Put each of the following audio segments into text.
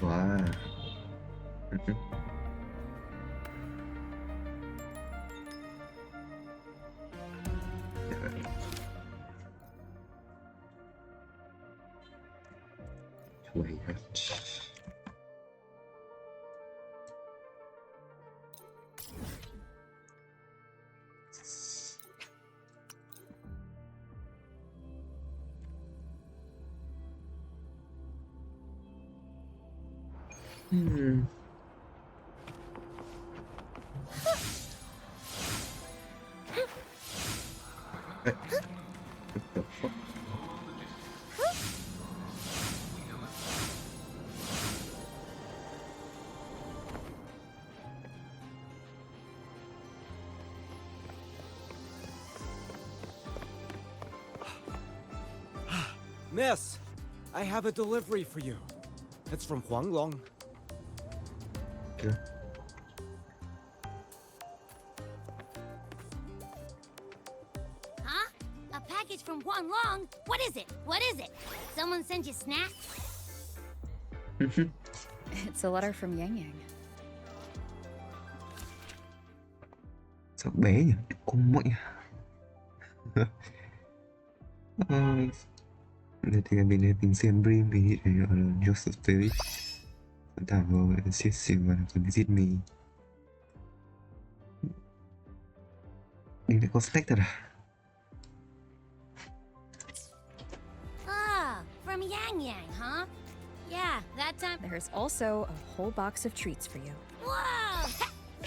Wow. Wait. What the fuck? Miss, I have a delivery for you. It's from Huanglong. Okay. Huh? A package from Huanglong? What is it? What is it? Someone send you snacks? It's a letter from Yang Yang. Sao bé nhỉ? Con muội. I think I've been having same dream be just a spirit. Sometimes will assist you and to visit me. Đi lại có snack thật à? Ah, from Yang Yang, huh? Yeah, that time. There's also a whole box of treats for you. Whoa!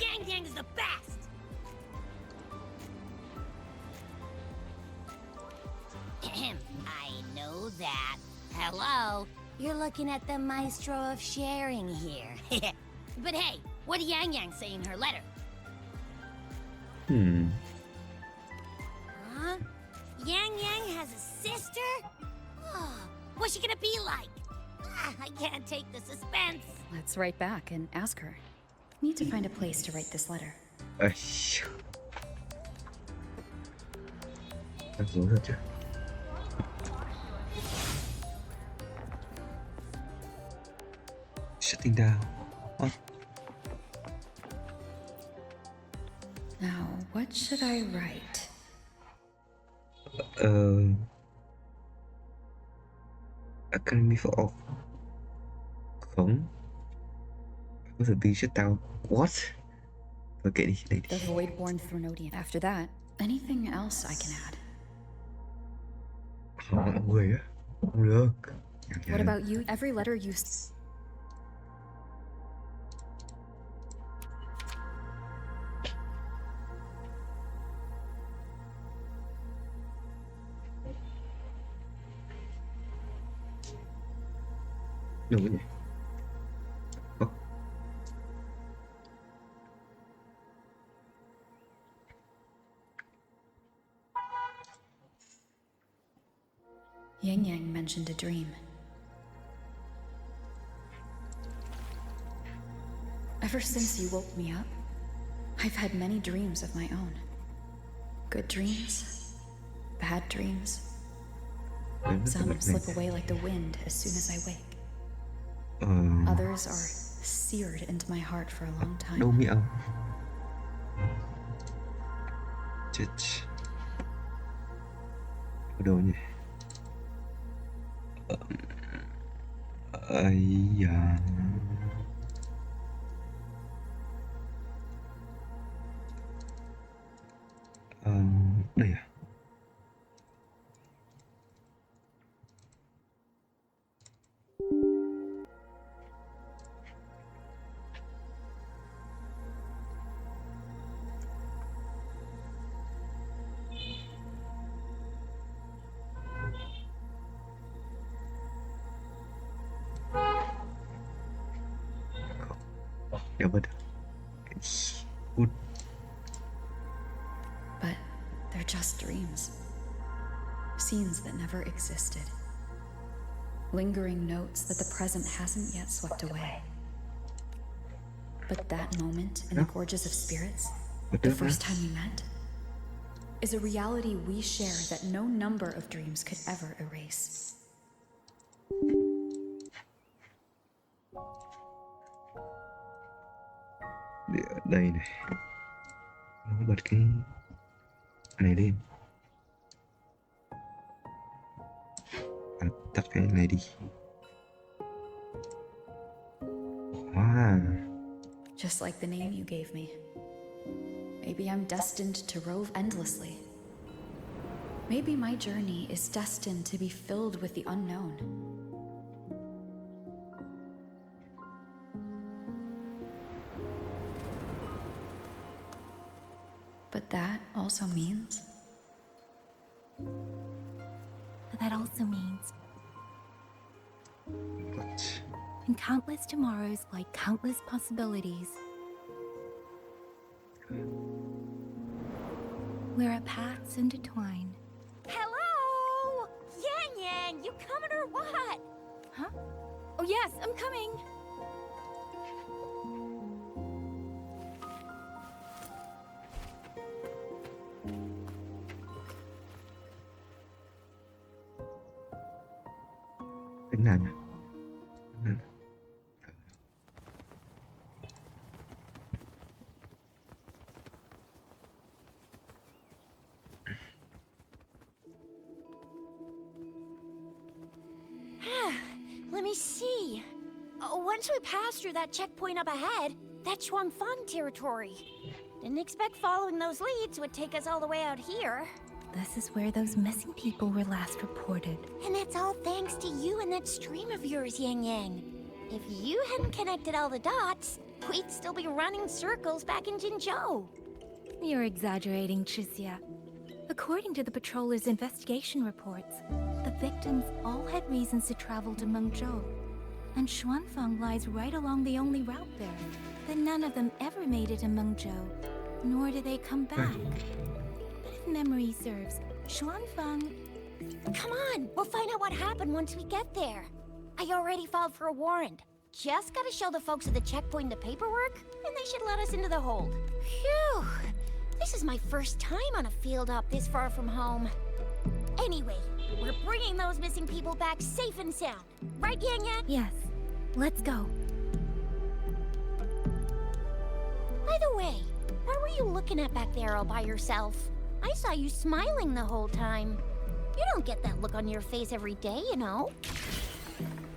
Yang Yang is the best! I know that. Hello? You're looking at the maestro of sharing here. But hey, what did Yang Yang say in her letter? Huh? Yang Yang has a sister? Oh, what's she gonna be like? I can't take the suspense. Let's write back and ask her. Need to find a place to write this letter. Ây. Rắc rối thật chứ. Shutting down. What? Now, what should I write? Academy for Off. Khống. Có thể bị shut down. What? Ok đi, đây đi. The Voidborn Thronodian. After that, anything else I can add? Mọi người á. Không được. What about you? Every letter you... Đừng có nhỉ. Yang Yang mentioned a dream. Ever since you woke me up, I've had many dreams of my own. Good dreams, bad dreams. Some slip away like the wind as soon as I wake. Others are seared into my heart for a long time. Đâu miệng. Chết. Ở đâu nhỉ? Ấy da. Đây à? Never. Good. But they're just dreams. Scenes that never existed. Lingering notes that the present hasn't yet swept away. But that moment in the Gorges of Spirits, the first time we met, is a reality we share that no number of dreams could ever erase. Để ở đây này, nó bật cái này lên. À, tắt cái này đi. Wow. Just like the name you gave me. Maybe I'm destined to rove endlessly. Maybe my journey is destined to be filled with the unknown. But that also means... That also means What? in countless tomorrows lie countless possibilities. Where our paths intertwine. Hello! Yang Yang, you coming or what? Huh? Oh yes, I'm coming! Tính nào nhỉ? Let me see. Once we pass through that checkpoint up ahead, that's Shuangfang territory. Didn't expect following those leads would take us all the way out here. This is where those missing people were last reported. And that's all thanks to you and that stream of yours, Yang Yang. If you hadn't connected all the dots, we'd still be running circles back in Jinzhou. You're exaggerating, Chixia. According to the patroller's investigation reports, the victims all had reasons to travel to Mengzhou. And Xuanfang lies right along the only route there. But none of them ever made it to Mengzhou, nor did they come back. But if memory serves, Xuanfang... Come on, we'll find out what happened once we get there. I already filed for a warrant. Just gotta show the folks at the checkpoint the paperwork, and they should let us into the hold. Phew! This is my first time on a field op this far from home. Anyway, we're bringing those missing people back safe and sound. Right, Yang Yang? Yes, let's go. By the way, what were you looking at back there all by yourself? I saw you smiling the whole time. You don't get that look on your face every day, you know.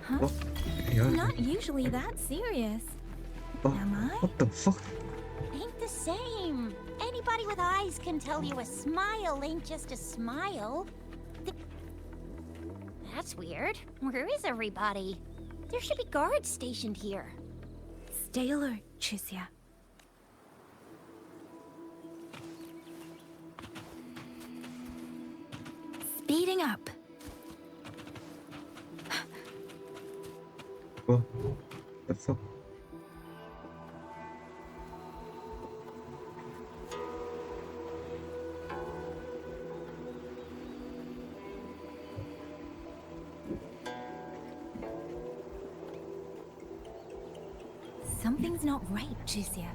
Huh? What? Yeah. Not usually that serious. Oh, Am I? what the fuck? Ain't the same. Anybody with eyes can tell you a smile ain't just a smile. That's weird. Where is everybody? There should be guards stationed here. Stay alert, Chixia. Speeding up. What the fuck? Something's not right, Chixia.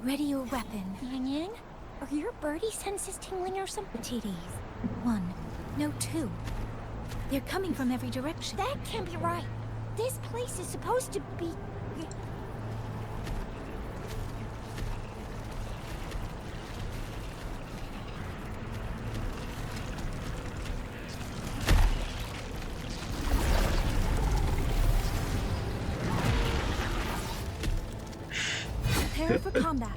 Ready your weapon. Yang Yang, are your birdie senses tingling or something? TDs. 1. No, 2. They're coming from every direction. That can't be right. This place is supposed to be... Prepare for combat.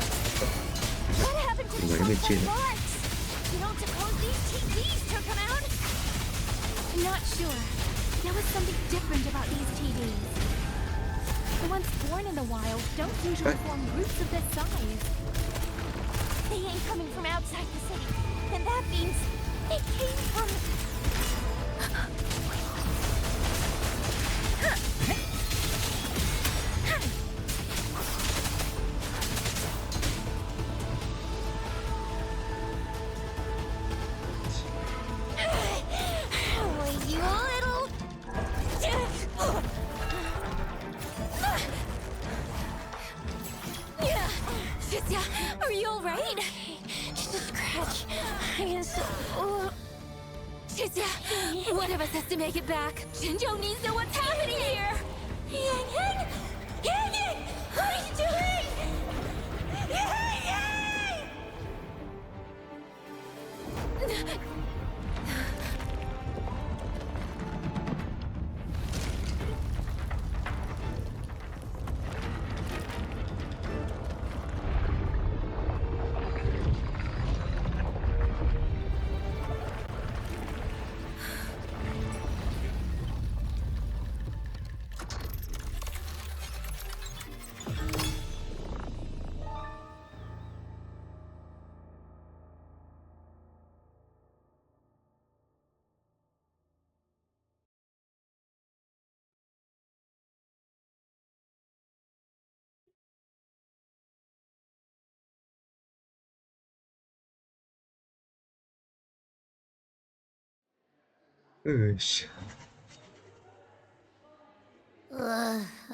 What happened to the Wait a minute, shotgun Gina. bullets? You don't suppose these TVs took them out? Not sure. There was something different about these TVs. The ones born in the wild don't usually form groups of this size. They ain't coming from outside the city. And that means they came from... Oh, you little... Chizia, one of us has to make it back. Jinzhou needs to know what's happening here. Yang Yang! Yang Yang! What are you doing? Yang Yang! Gosh.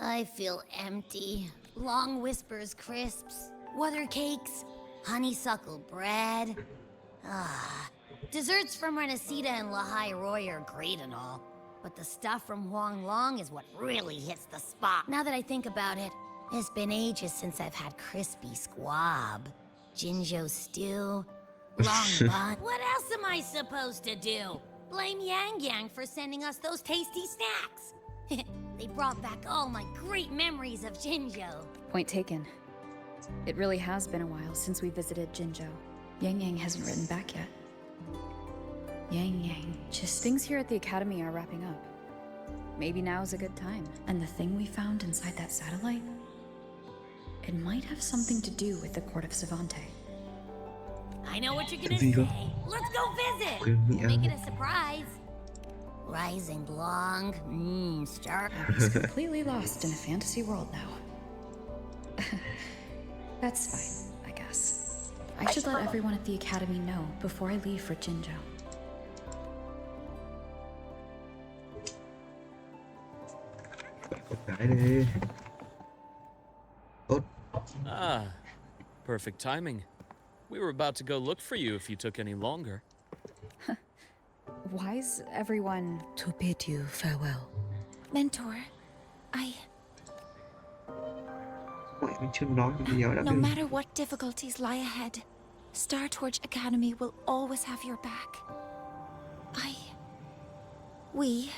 I feel empty. Long whispers crisps, weather cakes, honeysuckle bread. Desserts from Renacita and Lahai Roy are great and all, but the stuff from Huang Long is what really hits the spot. Now that I think about it, it's been ages since I've had crispy squab, Jinzhou stew, long bun. What else am I supposed to do? Blame Yang Yang for sending us those tasty snacks. They brought back all my great memories of Jinzhou. Point taken. It really has been a while since we visited Jinzhou. Yang Yang hasn't written back yet. Yang Yang. Just things here at the Academy are wrapping up. Maybe now's a good time. And the thing we found inside that satellite? It might have something to do with the Court of Savante. I know what you're gonna Gì cơ? say. Let's go visit. Quên Mỹ Make ăn. it a surprise. Rising long, star. Abby's completely lost in a fantasy world now. That's fine, I guess. I should let everyone at the Academy know before I leave for Jinzhou. Con gái đi. Tốt. Ah, perfect timing. We were about to go look for you if you took any longer. Why's everyone... To bid you farewell. Mentor, Mày mình chưa nói cái gì đã no đi. matter what difficulties lie ahead, Star Torch Academy will always have your back. We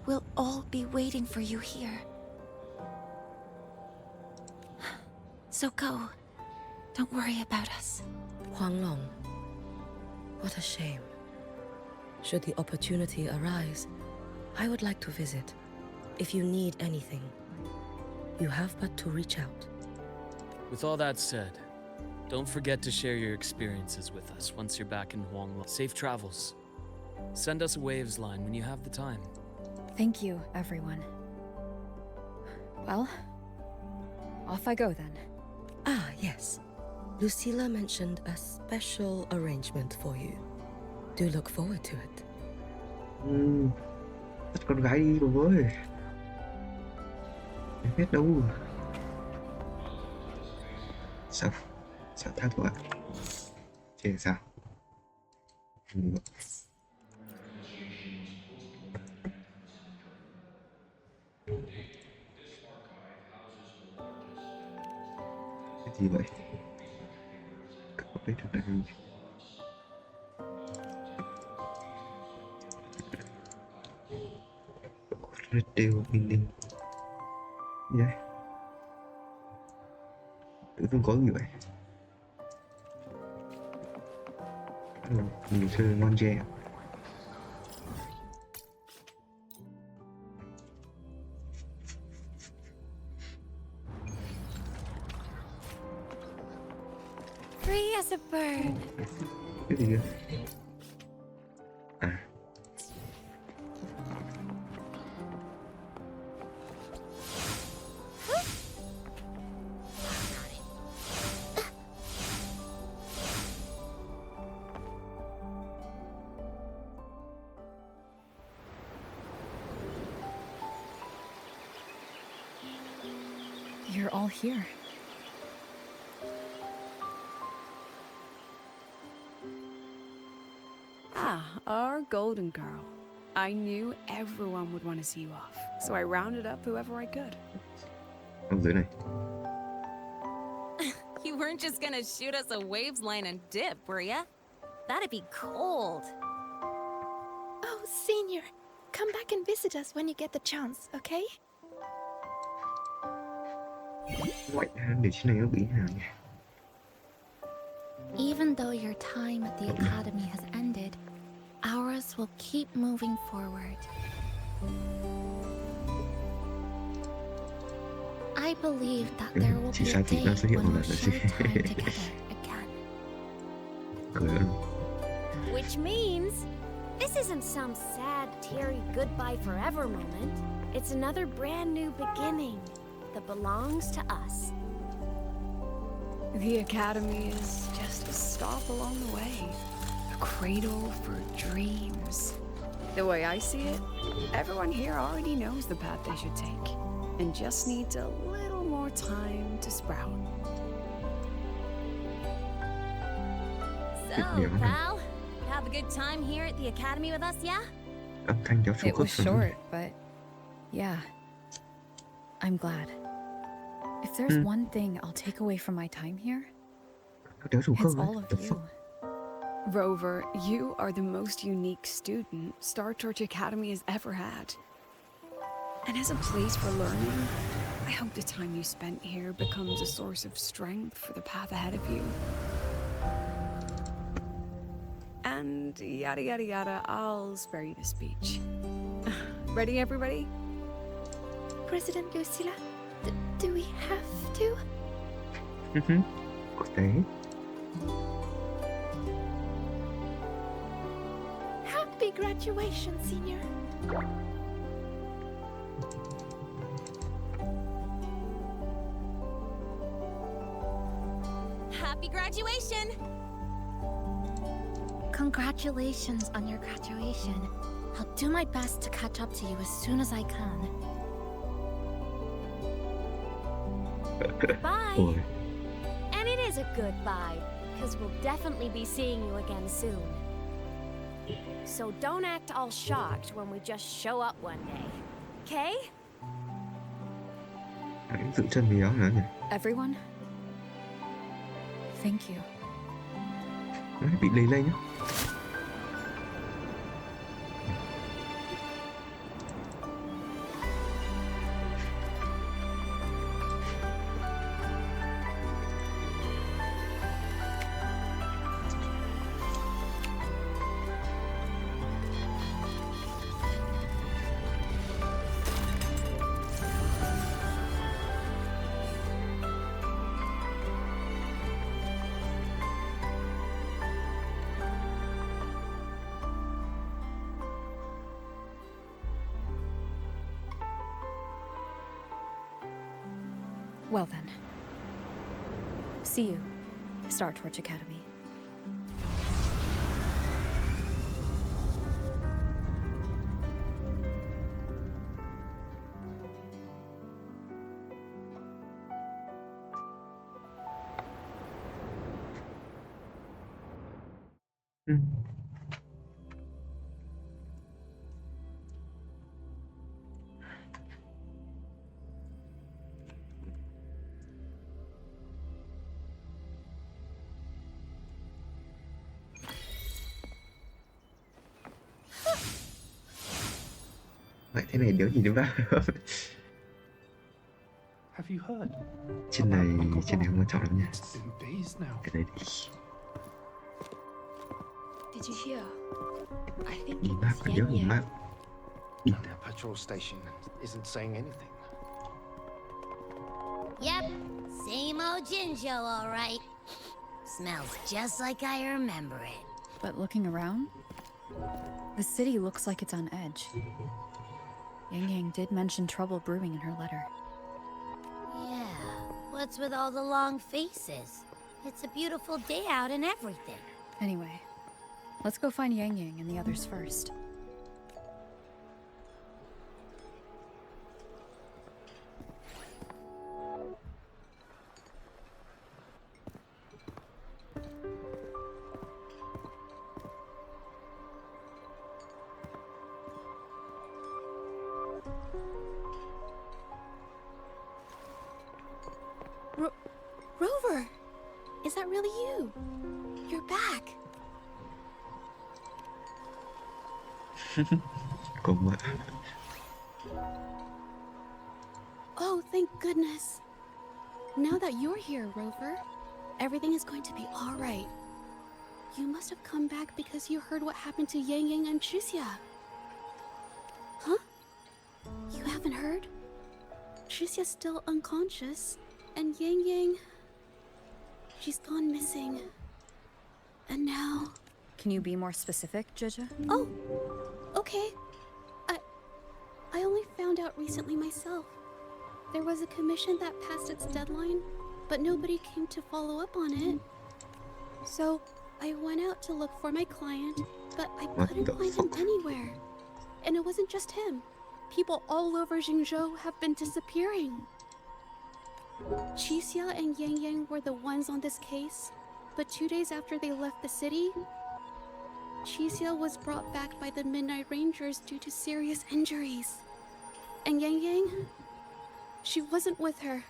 will all be waiting for you here. So go. Don't worry about us. Huang Long. What a shame. Should the opportunity arise, I would like to visit. If you need anything, you have but to reach out. With all that said, don't forget to share your experiences with us once you're back in Huanglong. Safe travels. Send us a waves line when you have the time. Thank you, everyone. Well, off I go then. Ah, yes. Lucilla mentioned a special arrangement for you. Do look forward to it. Bắt con gái đi rồi với. Em biết đâu. Sao? Sao tha thứ ạ? Chị sao? Cái gì vậy? Có biết được đây. Radio meaning. Vậy. Tự dưng có gì vậy? Mình chơi ngon chè. Free as a bird. Cái gì vậy? À. You're all here. our golden girl. I knew everyone would want to see you off, so I rounded up whoever I could. Ông dưới này. You weren't just gonna shoot us a waves line and dip, were ya? That'd be cold. Oh, Senior, come back and visit us when you get the chance, okay? Ngoại hang để trên này nó bị nào nhỉ? Even though your time at the Academy has ended, ours will keep moving forward. I believe that there will Chỉ be a sai thì day nó xuất hiện when một we'll lần nữa share chứ. time together again. Cười ơn. Which means this isn't some sad, teary goodbye forever moment. It's another brand new beginning that belongs to us. The Academy is just a stop along the way, a cradle for dreams. The way I see it, everyone here already knows the path they should take, and just needs a little more time to sprout. So, pal, have a good time here at the Academy with us, yeah? Âm thanh kéo It khớp was short, but yeah, I'm glad. If there's one thing I'll take away from my time here, Nó kéo trùng khớp it's đấy. all of The you. fuck? Rover, you are the most unique student Star Torch Academy has ever had. And as a place for learning, I hope the time you spent here becomes a source of strength for the path ahead of you. And yada yada yada, I'll spare you the speech. Ready, everybody? President Lucilla, do we have to? Có thể. Happy graduation, Senior. Happy graduation! Congratulations on your graduation. I'll do my best to catch up to you as soon as I can. Bye. Ôi, And it is a goodbye, because we'll definitely be seeing you again soon. So don't act all shocked when we just show up one day, okay? hãy giữ chân vì áo nữa nhỉ? Everyone, thank you. Nó bị lây lây nhá. Well then. See you, Star Torch Academy. Ừ. Vậy thế này đéo gì đâu ra. Have you heard? Trên này không quan trọng lắm nha. It's in days now. Cái này đi. Did you hear? I think Nhìn it map, was còn nhớ Yen nhìn Yen. map. And their patrol station isn't saying anything. Yep, same old Jinzhou, all right. Smells just like I remember it. But looking around, the city looks like it's on edge. Yang Yang did mention trouble brewing in her letter. Yeah, what's with all the long faces? It's a beautiful day out and everything. Anyway, let's go find Yang Yang and the others first. Is that really you? You're back. Con mà. Oh, thank goodness. Now that you're here, Rover, everything is going to be all right. You must have come back because you heard what happened to Yang Yang and Tricia. Huh? You haven't heard? Tricia's still unconscious, and Yang Yang... she's gone missing. And now... Can you be more specific, Jija? Oh, okay. I only found out recently myself. There was a commission that passed its deadline, but nobody came to follow up on it. So, I went out to look for my client, but I couldn't find him anywhere. And it wasn't just him. People all over Mengzhou have been disappearing. Qixia and Yang Yang were the ones on this case, but 2 days after they left the city, Qixia was brought back by the Midnight Rangers due to serious injuries. And Yang Yang? She wasn't with her.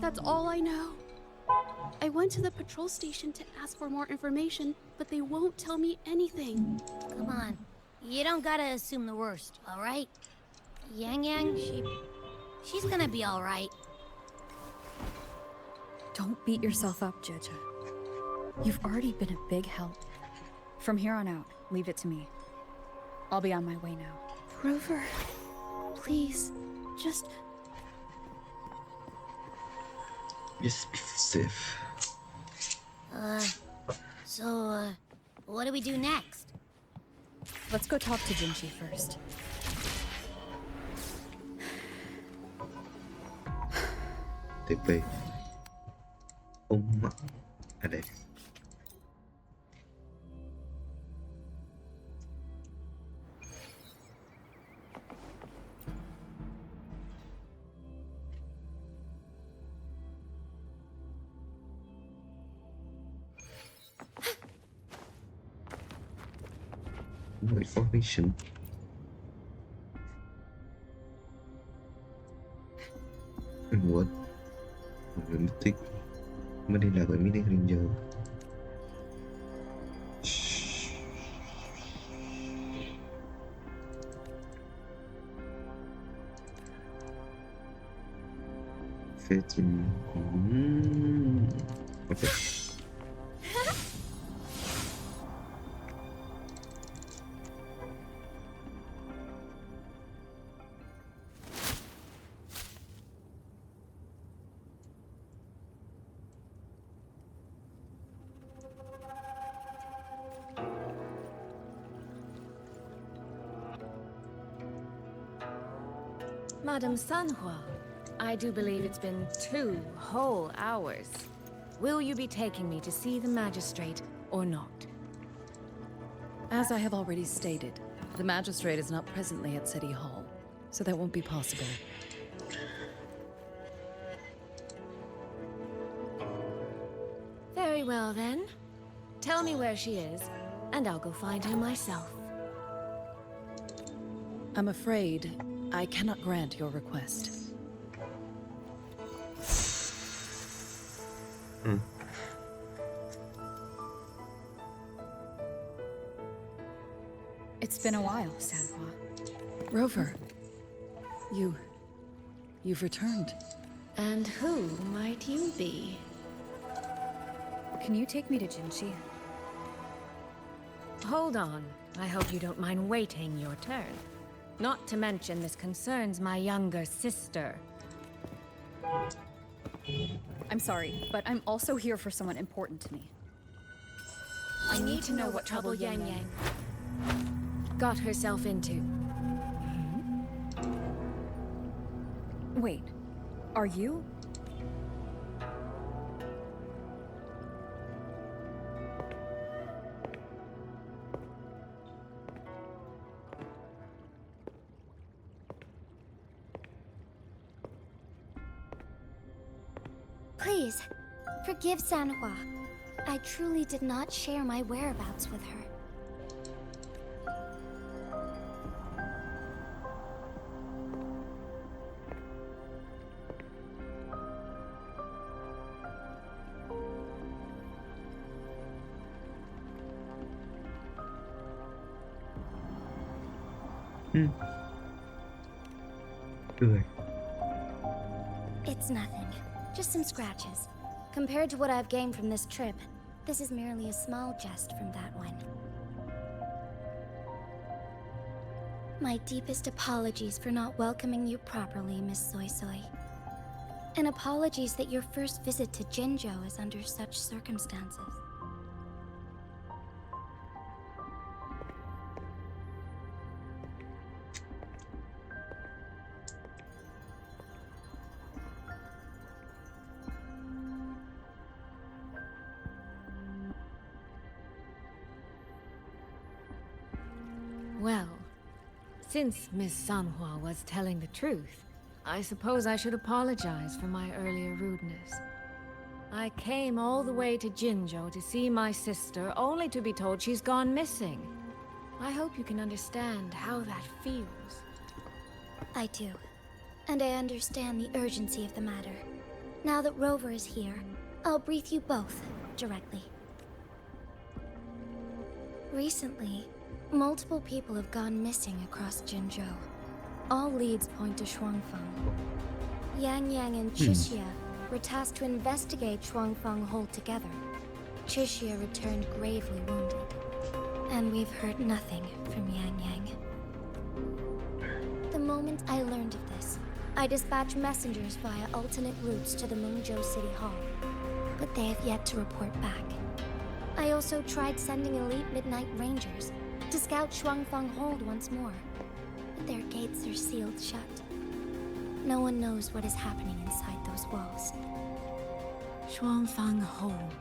That's all I know. I went to the patrol station to ask for more information, but they won't tell me anything. Come on. You don't gotta assume the worst, alright? Yang Yang, she's gonna be alright. Don't beat yourself up, Jija. You've already been a big help. From here on out, leave it to me. I'll be on my way now. Rover, please, just... Just be safe. So, what do we do next? Let's go talk to Jinchi first. Tiếp về. Ông mặt ở đây. More information. And what? Người mất tích mới đi làm với Midnight Ranger. Phê trình. Okay. Madame Sanhua, I do believe it's been 2 whole hours. Will you be taking me to see the magistrate or not? As I have already stated, the magistrate is not presently at City Hall, so that won't be possible. Very well then. Tell me where she is, and I'll go find her myself. I'm afraid I cannot grant your request. It's been a while, Sanhua. Rover, you've returned. And who might you be? Can you take me to Jinchi? Hold on. I hope you don't mind waiting your turn. Not to mention this concerns my younger sister. I'm sorry, but I'm also here for someone important to me. I need to know what trouble Yang Yang got herself into. Wait, are you? Please, forgive Sanhua. I truly did not share my whereabouts with her. Ừ. Cười. It's nothing. Just some scratches. Compared to what I've gained from this trip, this is merely a small jest from that one. My deepest apologies for not welcoming you properly, Miss Soy Soy. And apologies that your first visit to Jinzhou is under such circumstances. Well, since Miss Sanhua was telling the truth, I suppose I should apologize for my earlier rudeness. I came all the way to Jinzhou to see my sister, only to be told she's gone missing. I hope you can understand how that feels. I do. And I understand the urgency of the matter. Now that Rover is here, I'll brief you both directly. Recently, multiple people have gone missing across Jinzhou. All leads point to Shuangfeng. Yang Yang and Chixia were tasked to investigate Shuangfeng Hold together. Chixia returned gravely wounded. And we've heard nothing from Yang Yang. The moment I learned of this, I dispatched messengers via alternate routes to the Mengzhou City Hall. But they have yet to report back. I also tried sending elite Midnight Rangers to scout Shuangfeng Hold once more, but their gates are sealed shut. No one knows what is happening inside those walls. Shuangfeng Hold,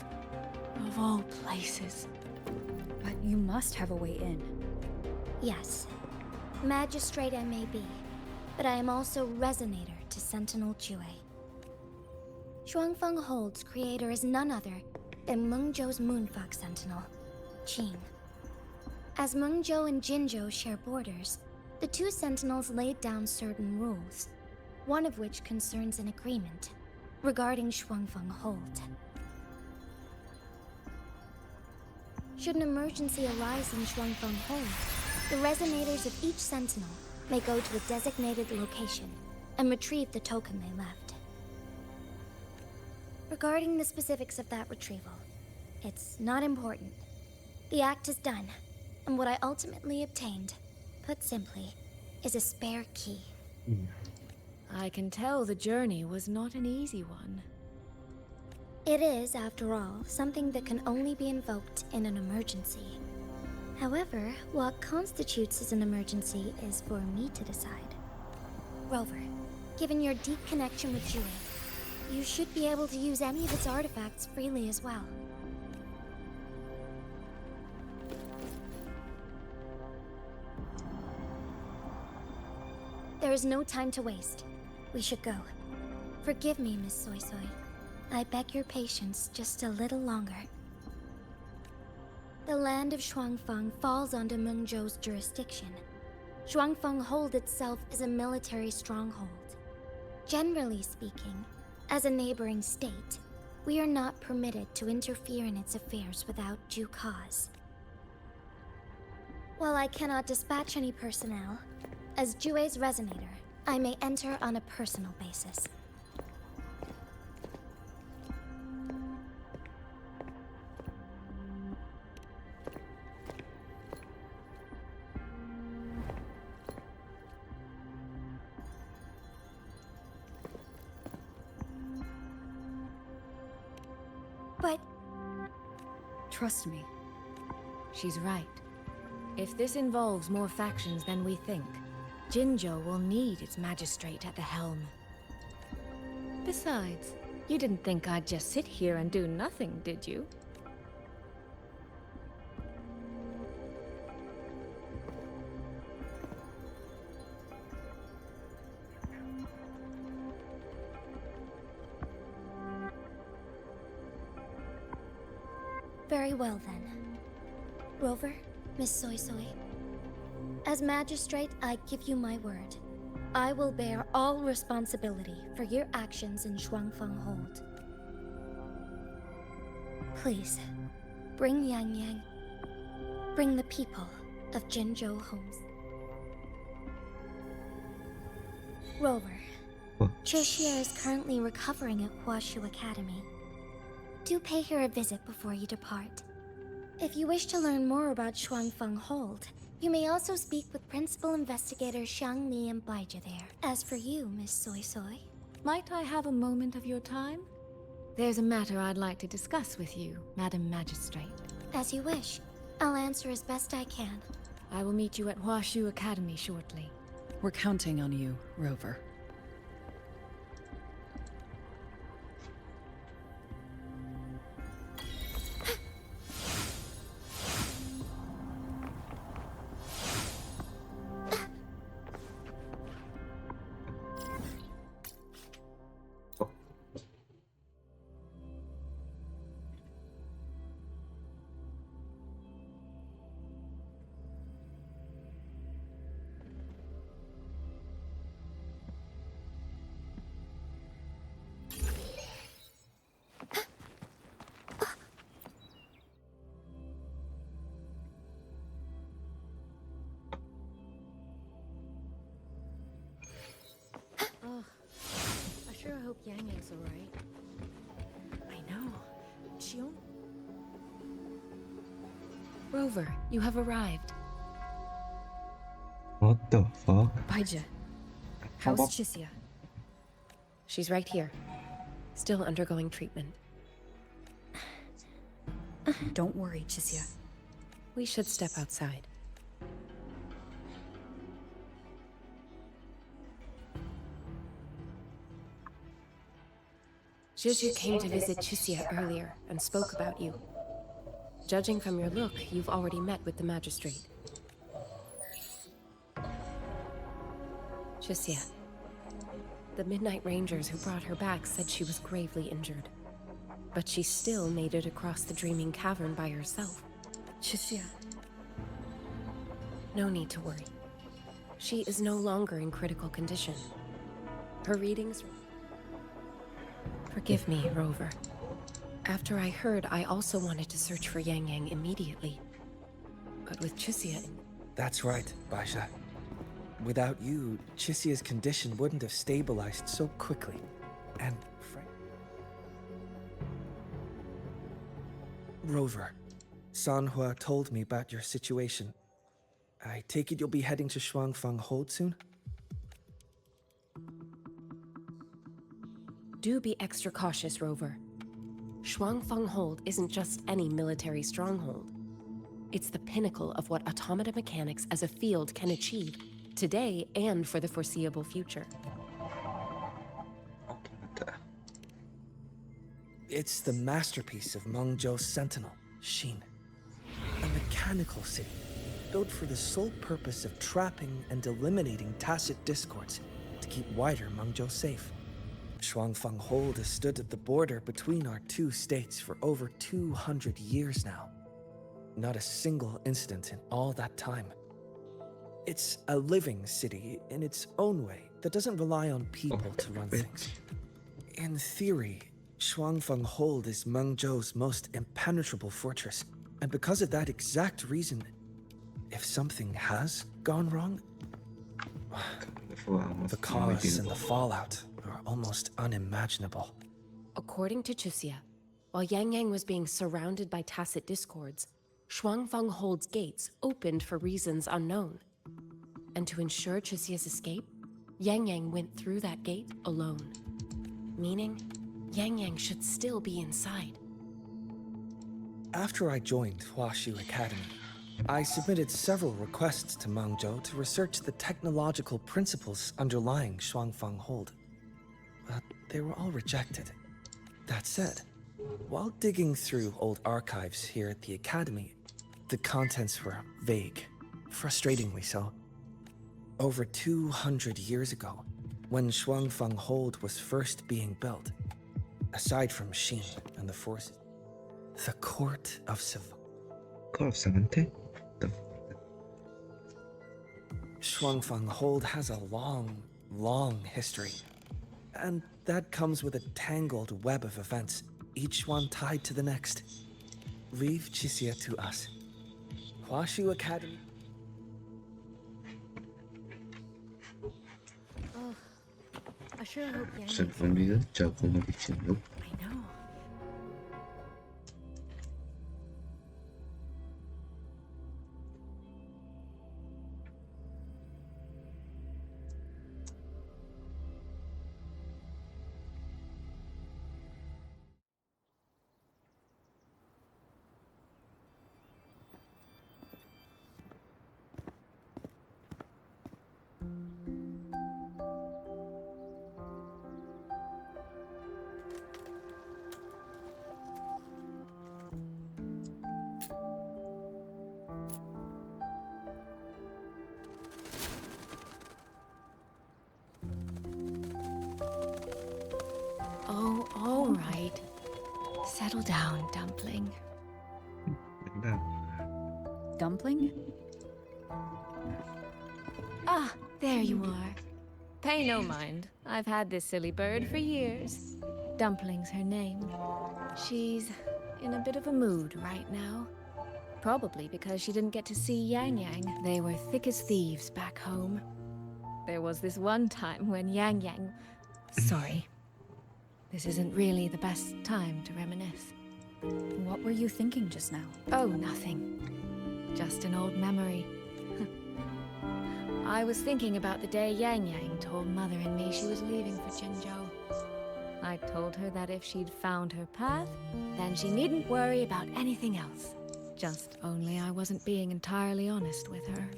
of all places. But you must have a way in. Yes, magistrate I may be, but I am also resonator to Sentinel Jue. Shuangfeng Hold's creator is none other than Mengzhou's Moonfog Sentinel, Qing. As Mengzhou and Jinzhou share borders, the two sentinels laid down certain rules, one of which concerns an agreement regarding Shuangfeng Hold. Should an emergency arise in Shuangfeng Hold, the resonators of each sentinel may go to a designated location and retrieve the token they left. Regarding the specifics of that retrieval, it's not important. The act is done, and what I ultimately obtained, put simply, is a spare key. I can tell the journey was not an easy one. It is, after all, something that can only be invoked in an emergency. However, what constitutes as an emergency is for me to decide. Rover, given your deep connection with Jue, you should be able to use any of its artifacts freely as well. There is no time to waste. We should go. Forgive me, Miss Soy Soy. I beg your patience just a little longer. The land of Shuangfeng falls under Mengzhou's jurisdiction. Shuangfeng Hold itself is a military stronghold. Generally speaking, as a neighboring state, we are not permitted to interfere in its affairs without due cause. While I cannot dispatch any personnel, as Jue's resonator, I may enter on a personal basis. But... Trust me. She's right. If this involves more factions than we think, Jinzhou will need its magistrate at the helm. Besides, you didn't think I'd just sit here and do nothing, did you? Very well then. Rover, Miss Soy Soy. As magistrate, I give you my word. I will bear all responsibility for your actions in Shuangfeng Hold. Please, bring Yang Yang. Bring the people of Jinzhou homes. Rover, What? Tricia is currently recovering at Huashu Academy. Do pay her a visit before you depart. If you wish to learn more about Shuangfeng Hold, you may also speak with Principal Investigator Xiang Li and Baizhi there. As for you, Miss Soy Soy, Might I have a moment of your time? There's a matter I'd like to discuss with you, Madam Magistrate. as you wish. I'll answer as best I can. I will meet you at Huashu Academy shortly. We're counting on you, Rover. Oh, I sure hope Yang Yang's alright. I know. Xion? Rover, you have arrived. What the fuck? Baizhi, how's Chisia? She's right here. Still undergoing treatment. Don't worry, Chisia. We should step outside. Zhizhu came to visit Chisia earlier and spoke about you. Judging from your look, you've already met with the magistrate. Chisia. The Midnight Rangers who brought her back said she was gravely injured. But she still made it across the Dreaming Cavern by herself. Chisia. No need to worry. She is no longer in critical condition. Her readings... Forgive me, Rover. After I heard, I also wanted to search for Yang Yang immediately. But with Chisia... That's right, Baizhi. Without you, Chisia's condition wouldn't have stabilized so quickly. And... Rover, Sanhua told me about your situation. I take it you'll be heading to Shuangfeng Hold soon? Do be extra cautious, Rover. Shuangfeng Hold isn't just any military stronghold. It's the pinnacle of what automata mechanics as a field can achieve, today and for the foreseeable future. It's the masterpiece of Mengzhou's sentinel, Xin. A mechanical city, built for the sole purpose of trapping and eliminating tacit discords to keep wider Mengzhou safe. Shuangfeng Hold has stood at the border between our two states for over 200 years now. Not a single incident in all that time. It's a living city in its own way that doesn't rely on people to run things. In theory, Shuangfeng Hold is Mengzhou's most impenetrable fortress, and because of that exact reason, if something has gone wrong, the costs and the fallout are almost unimaginable. According to Chisia, while Yang Yang was being surrounded by tacit discords, Shuangfeng Hold's gates opened for reasons unknown. And to ensure Chisia's escape, Yang Yang went through that gate alone. Meaning, Yang Yang should still be inside. After I joined Huashu Academy, I submitted several requests to Mengzhou to research the technological principles underlying Shuangfeng Hold. But they were all rejected. That said, while digging through old archives here at the Academy, the contents were vague, frustratingly so. Over 200 years ago, when Shuangfeng Hold was first being built, aside from Xin and the forces, the Court of Savante? Shuangfeng Hold has a long, long history. And that comes with a tangled web of events, each one tied to the next. Leave Chisia to us. Huashu Academy. Oh, sure hope Yang Sản Yang's phẩm đi chờ cùng một thị trường lúc I know. Oh, all right. Settle down, Dumpling. đánh vào. Dumpling? Ah, there you are. Pay no mind. I've had this silly bird for years. Dumpling's her name. She's in a bit of a mood right now. Probably because she didn't get to see Yang Yang. They were thick as thieves back home. There was this one time when Yang Yang... Sorry. This isn't really the best time to reminisce. What were you thinking just now? Oh, nothing. Just an old memory. I was thinking about the day Yang Yang told Mother and me she was leaving for Jinzhou. I told her that if she'd found her path, then she needn't worry about anything else. Just only I wasn't being entirely honest with her.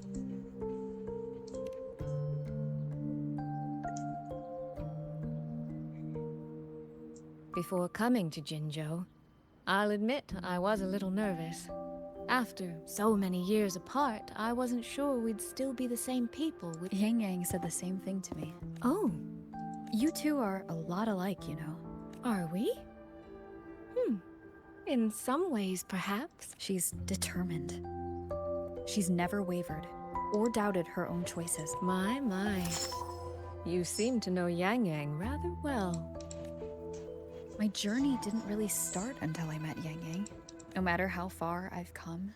Before coming to Jinzhou, I'll admit I was a little nervous. After so many years apart, I wasn't sure we'd still be the same people. Yang Yang said the same thing to me. Oh, You two are a lot alike, you know. are we? In some ways, perhaps. She's determined. She's never wavered or doubted her own choices. My. You seem to know Yang Yang rather well. My journey didn't really start until I met Yang Yang. No matter how far I've come,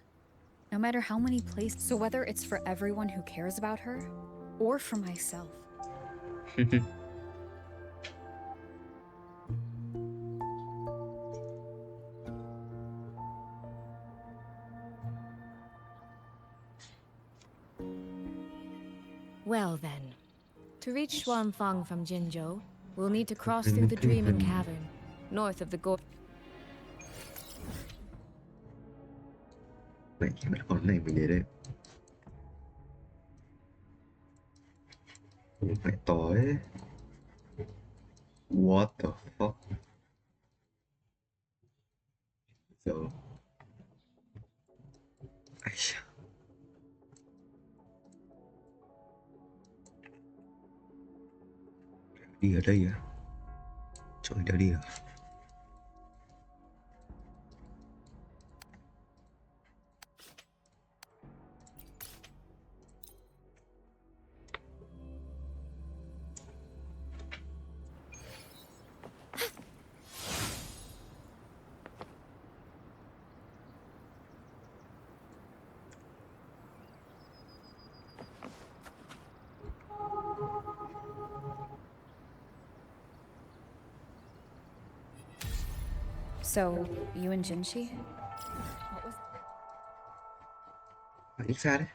no matter how many places, so whether it's for everyone who cares about her, or for myself. Well then, to reach Xuanfang from Jinzhou, we'll need to cross through the Dreaming Cavern, north of the gorge. Này bắt con này mình để đây. Phải to ấy. What the fuck? Giờ. Ai chà. Đi ở đây à? Trời đã đi à? So, you and Jinshi? Đi xa đấy.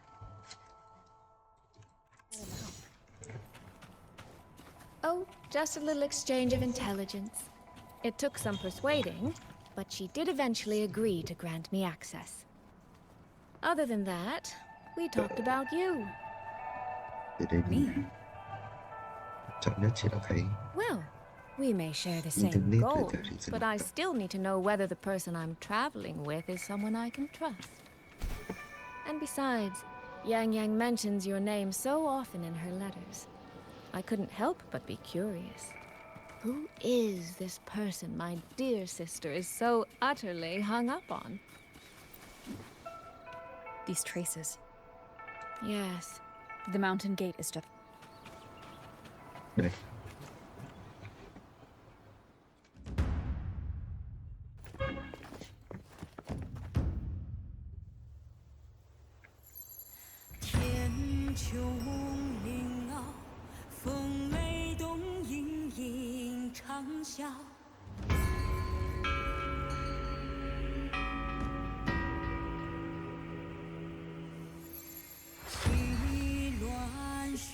Oh, just a little exchange of intelligence. It took some persuading, but she did eventually agree to grant me access. Other than that, we talked about you. Từ đây đi. Chọn nhất chỉ là phải Well, we may share the same Internet goals, without internet. but I still need to know whether the person I'm traveling with is someone I can trust. And besides, Yang Yang mentions your name so often in her letters. I couldn't help but be curious. Who is this person my dear sister is so utterly hung up on? These traces. Yes. The mountain gate is just... đây.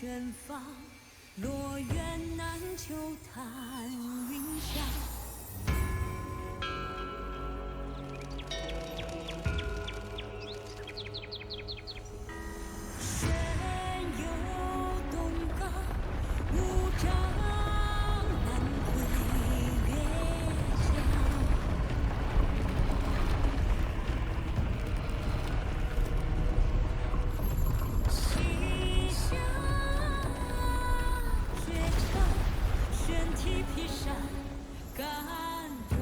远方，落雁南秋叹云霞。玄游东冈，无障难归月下。西下绝尘，玄梯披山，敢夺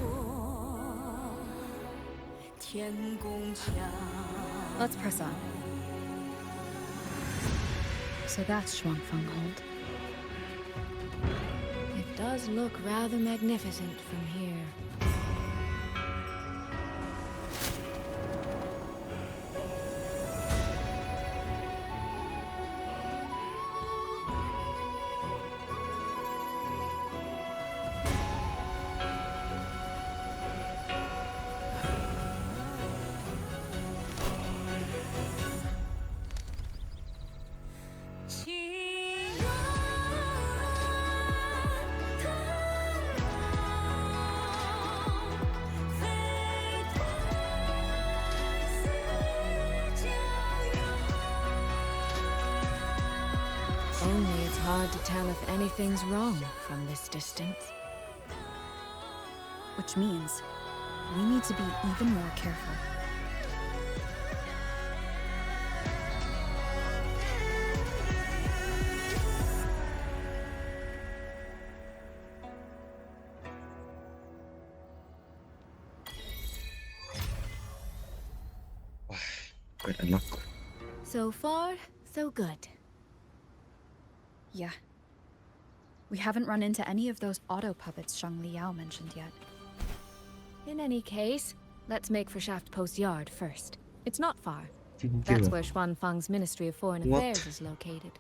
天宫墙。 Let's press on. So that's Shuangfeng Hold. It does look rather magnificent from here. Only it's hard to tell if anything's wrong from this distance. Which means we need to be even more careful. Good unlock. So far, so good. Yeah. We haven't run into any of those auto puppets Zhang Liao mentioned yet. In any case, let's make for Shaft Post Yard first. It's not far. Didn't That's you? where Xuanfang's Ministry of Foreign What? Affairs is located.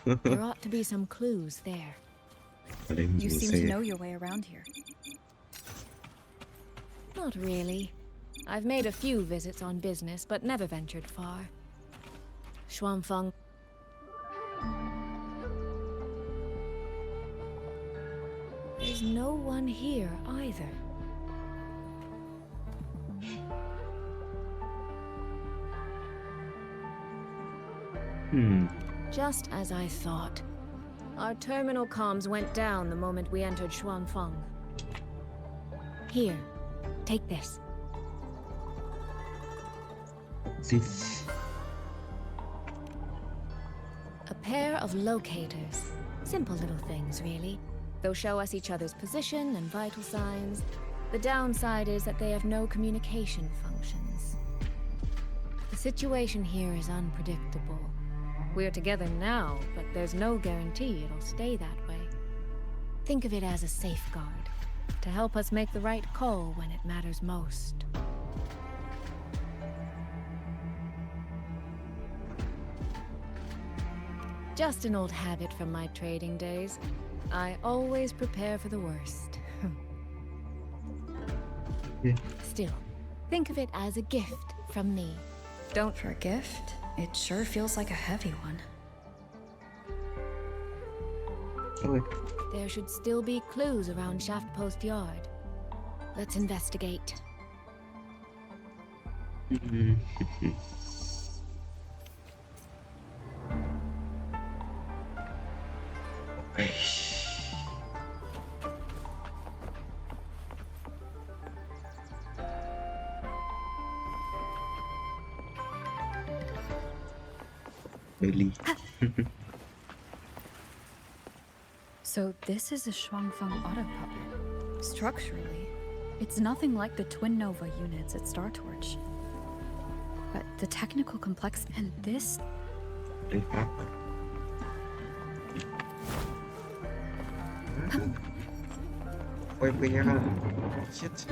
There ought to be some clues there. You seem to know your way around here. Not really. I've made a few visits on business, but never ventured far. Xuanfang. There's no one here either. Just as I thought. Our terminal comms went down the moment we entered Xuanfang. Here, take this. This. A pair of locators. Simple little things, really. They'll show us each other's position and vital signs. The downside is that they have no communication functions. The situation here is unpredictable. We're together now, but there's no guarantee it'll stay that way. Think of it as a safeguard, to help us make the right call when it matters most. Just an old habit from my trading days. I always prepare for the worst. Yeah. Still, think of it as a gift from me. Don't... For a gift, it sure feels like a heavy one. Okay. There should still be clues around Shaft Post Yard. Let's investigate. Really? So this is a Shuangfeng auto puppet. Structurally, it's nothing like the twin Nova units at Star Torch. But the technical complexity and this... Quay về nhà. Shit.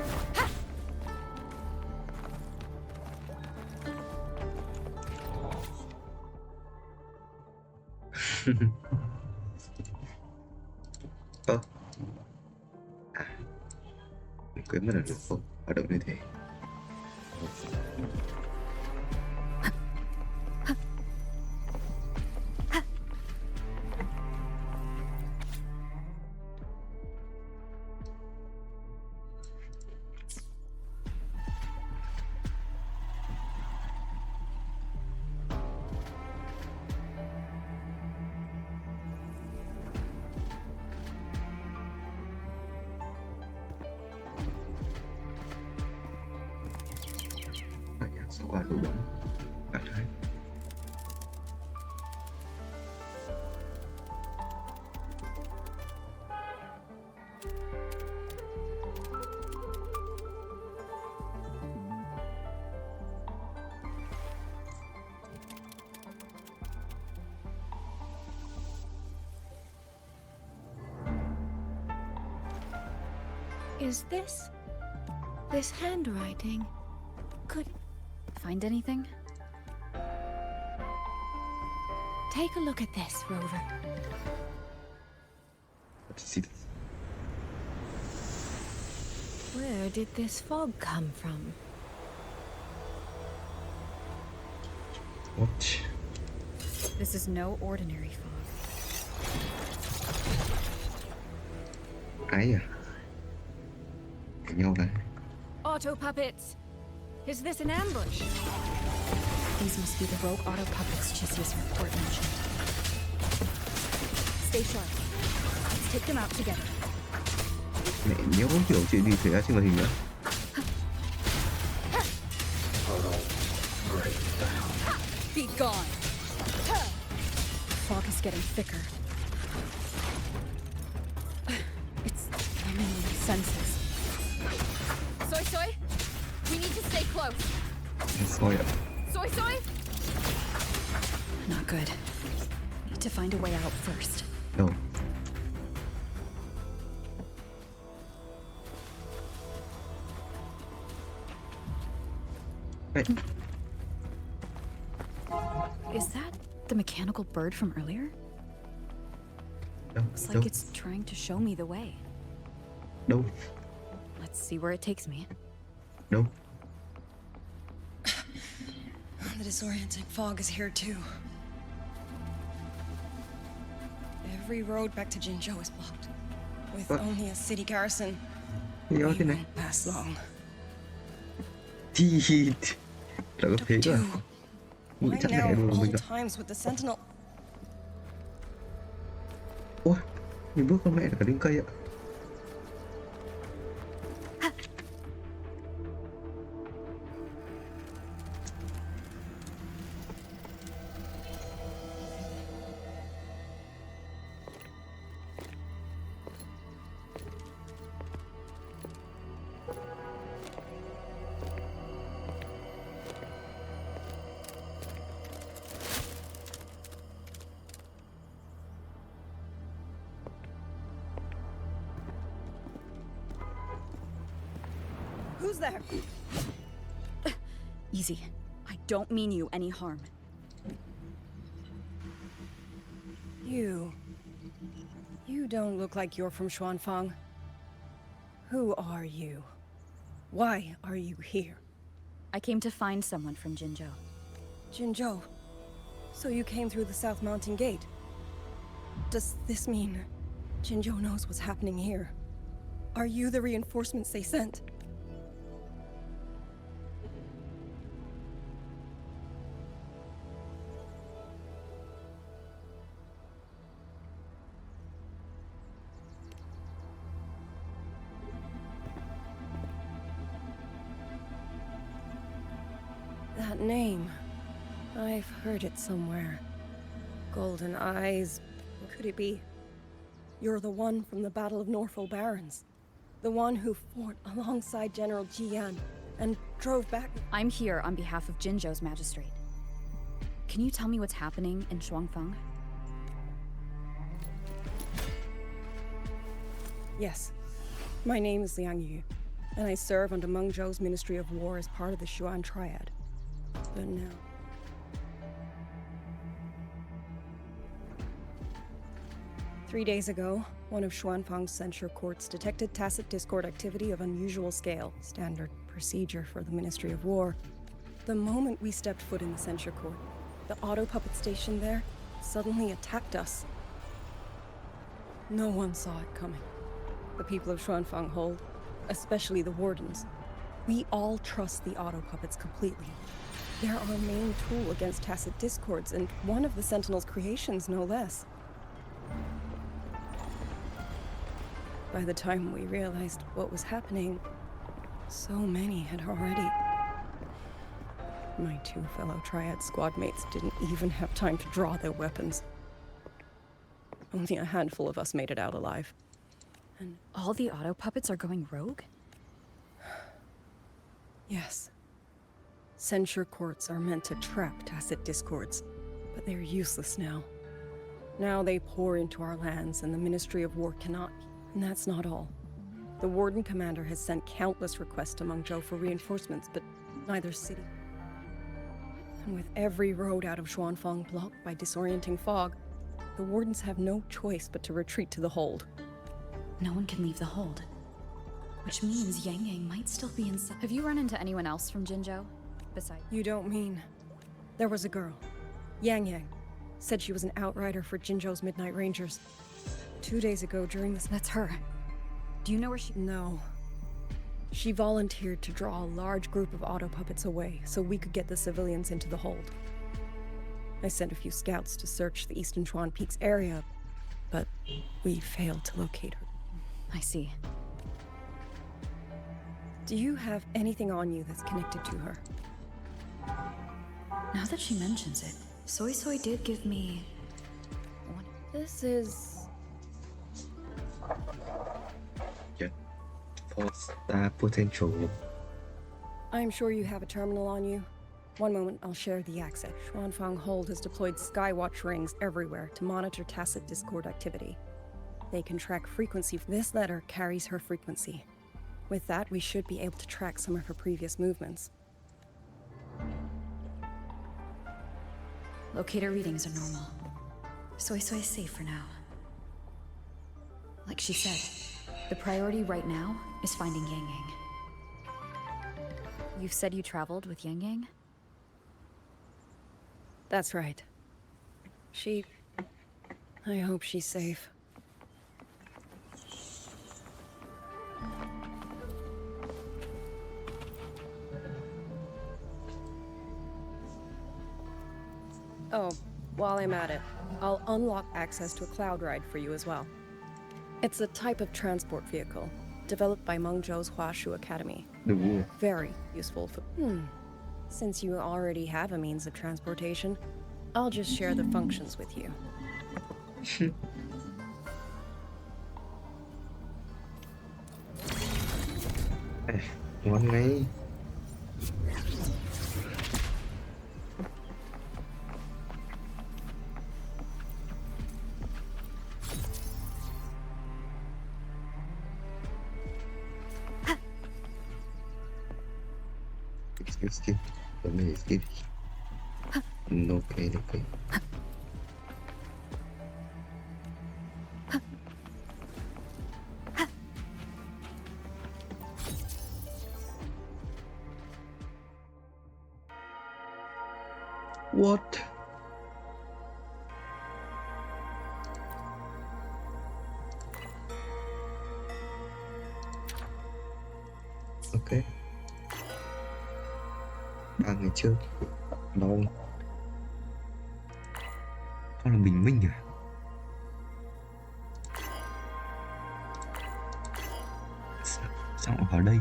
Ơ à, mình quên mất là được không hoạt động như thế. Is this handwriting? Could find anything? Take a look at this, Rover. Let's see this. Where did this fog come from? What? This is no ordinary fog. Ai à? Cạnh nhau này. Auto puppets! Is this an ambush? These must be the rogue auto puppets Chisia's report mentioned. Stay sharp. Let's take them out together. Mẹ nhớ không hiểu chuyện gì xảy ra trên màn hình nữa. Be gone. Fog is getting thicker. It's numbing my senses. Soy Soy, we need to stay close. Soi ạ. Soy Soy? Not good. Need to find a way out first. No. Right. Is that the mechanical bird from earlier? No. Looks like it's trying to show me the way. No. Let's see where it takes me. No. The disorienting fog is here too. Every road back to Jinzhou is blocked. With only a city garrison, we won't pass long. Thì là có thế cơ. Why Chắc now lẻ luôn all mình. times with the sentinel? Ôi, mình bước con mẹ là cả đến cây ạ. Who's there? Easy. I don't mean you any harm. You don't look like you're from Xuanfang. Who are you? Why are you here? I came to find someone from Jinzhou. Jinzhou? So you came through the South Mountain Gate? Does this mean Jinzhou knows what's happening here? Are you the reinforcements they sent? That name. I've heard it somewhere. Golden eyes. Could it be? You're the one from the Battle of Norfolk Barrens. The one who fought alongside General Jian and drove back. I'm here on behalf of Jinzhou's magistrate. Can you tell me what's happening in Xuanfang? Yes. My name is Liang Yu, and I serve under Mengzhou's Ministry of War as part of the Xuan Triad. But now... Three days ago, one of Xuanfang's censure courts detected tacit discord activity of unusual scale, standard procedure for the Ministry of War. The moment we stepped foot in the censure court, the auto puppet station there suddenly attacked us. No one saw it coming. The people of Xuanfang hold, especially the wardens. We all trust the auto puppets completely. They're our main tool against tacit discords, and one of the Sentinel's creations, no less. By the time we realized what was happening, so many had already... My two fellow Triad squad mates didn't even have time to draw their weapons. Only a handful of us made it out alive. And all the auto puppets are going rogue? Yes. Censure courts are meant to trap tacit discords, but they're useless now. Now they pour into our lands, and the Ministry of War cannot. And that's not all. The Warden Commander has sent countless requests to Mengzhou for reinforcements, but neither city. And with every road out of Xuanfang blocked by disorienting fog, the Wardens have no choice but to retreat to the hold. No one can leave the hold. Which means Yang Yang might still be inside. Have you run into anyone else from Jinzhou? Besides... You don't mean... There was a girl, Yang Yang. Said she was an outrider for Jinzhou's Midnight Rangers. 2 days ago during this... That's her. Do you know where she... No. She volunteered to draw a large group of auto puppets away so we could get the civilians into the hold. I sent a few scouts to search the Eastern Chuan Peaks area, but we failed to locate her. I see. Do you have anything on you that's connected to her? Now that she mentions it, Soy Soy did give me... This is... Yeah. 4-star potential. I'm sure you have a terminal on you. One moment, I'll share the access. Xuanfang Hold has deployed Skywatch rings everywhere to monitor tacit Discord activity. They can track frequency. This letter carries her frequency. With that, we should be able to track some of her previous movements. Locator readings are normal. Soy Soy is safe for now. Like she said, the priority right now is finding Yang Yang. You've said you traveled with Yang Yang? That's right. I hope she's safe. Oh, while I'm at it, I'll unlock access to a cloud ride for you as well. It's a type of transport vehicle, developed by Mengzhou's Huashu Academy. Very useful for... Since you already have a means of transportation, I'll just share the functions with you. Ngon ngay. Skip. Let me skip. No pain, okay. What? Okay. 3 ngày trước. Đâu? Con là Bình Minh à? Sao lại vào đây?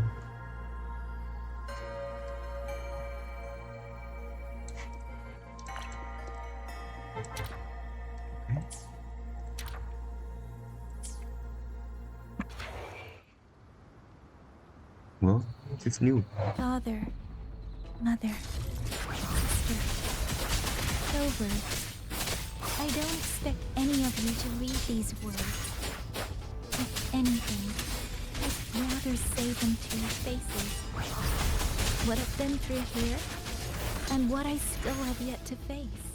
Well, it's new. Father, Mother, Sister, Silver, I don't expect any of you to read these words. If anything, I'd rather say them to your faces. What I've been through here, and what I still have yet to face.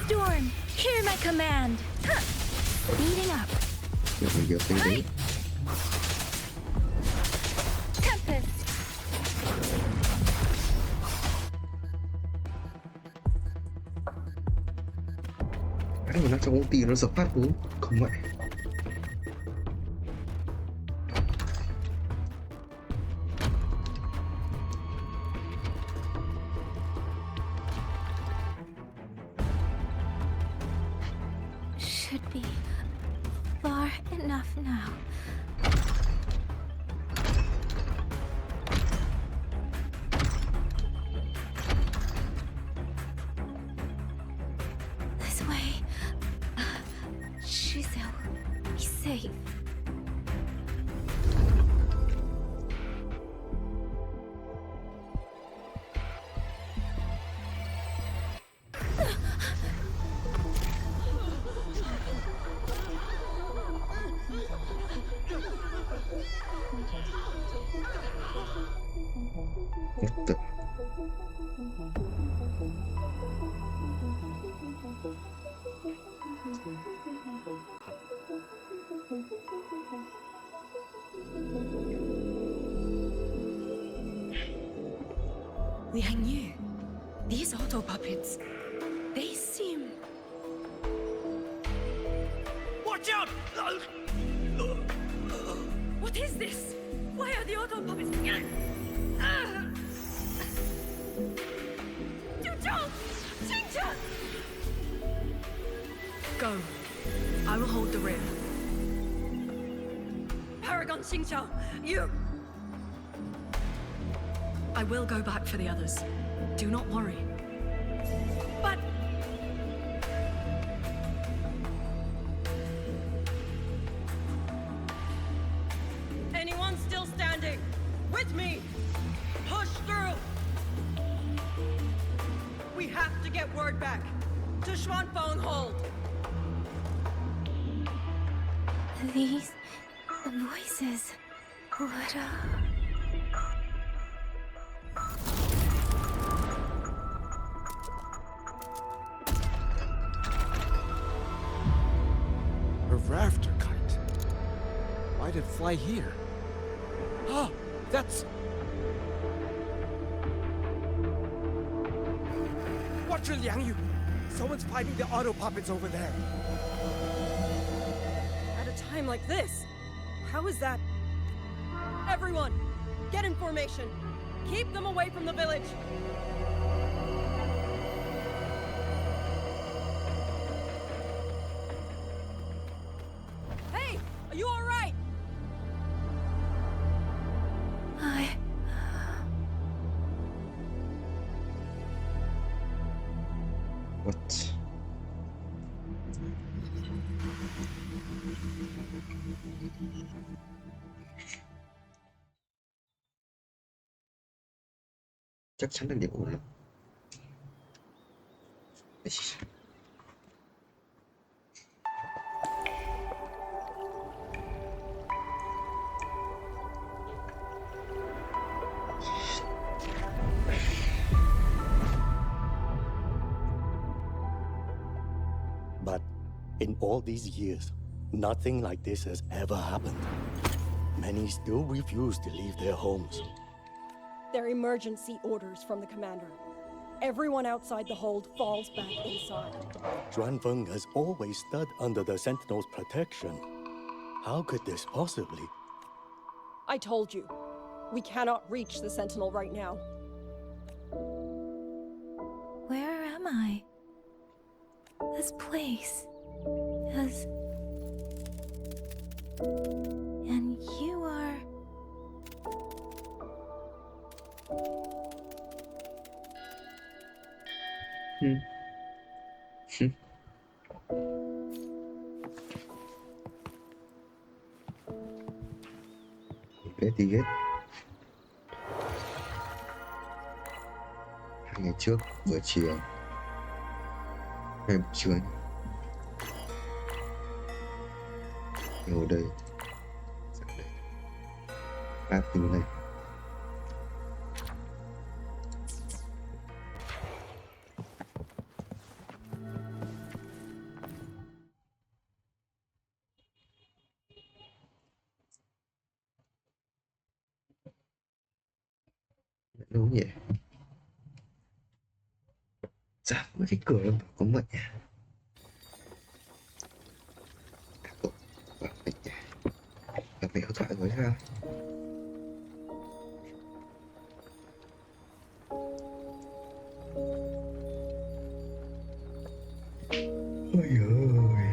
Storm, hear my command! Speeding up. Right. Tempest! Cái mà nó trong công ty nó dập tắt đúng không vậy? Should be far enough now. This way. Shizou will be safe. What the? Liang Yu, these auto puppets, they seem... Watch out! What is this? Why are the auto puppets... Go. I will hold the rear. Paragon Xingqiao, you... I will go back for the others. Do not worry. But... Anyone still standing? With me! Push through! We have to get word back. To Xuanfeng Hold! These voices. What A rafter kite. Why'd it fly here? Ah, that's... Watch your Liang Yu! Someone's fighting the auto puppets over there. At a time like this? How is that? Everyone, get in formation. Keep them away from the village. Hey, are you all right? What? Chắc chắn là điểm ổn lắm. But in all these years, nothing like this has ever happened. Many still refuse to leave their homes. They're emergency orders from the commander. Everyone outside the hold falls back inside. Xuanfeng has always stood under the Sentinel's protection. How could this possibly? I told you, we cannot reach the Sentinel right now. Where am I? This place is... And you are... Bé thì ghét. 2 ngày trước buổi chiều em chưa ngồi đây ba từ này đúng vậy. Dạ, với cái cửa em có mệnh à? Và mẹ có thoại với sao? Ôi ơi.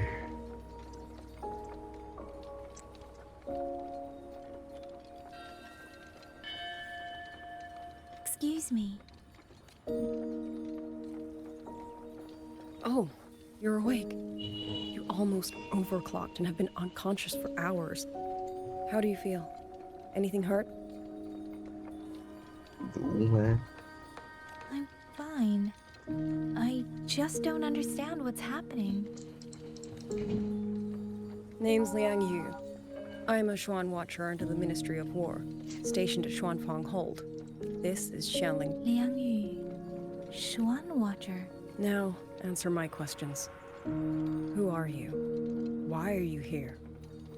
almost overclocked and have been unconscious for hours. How do you feel? Anything hurt? I'm fine. I just don't understand what's happening. Name's Liang Yu. I'm a Xuan Watcher under the Ministry of War, stationed at Xuanfang Hold. This is Xianling. Liang Yu, Xuan Watcher. Now, answer my questions. Who are you? Why are you here?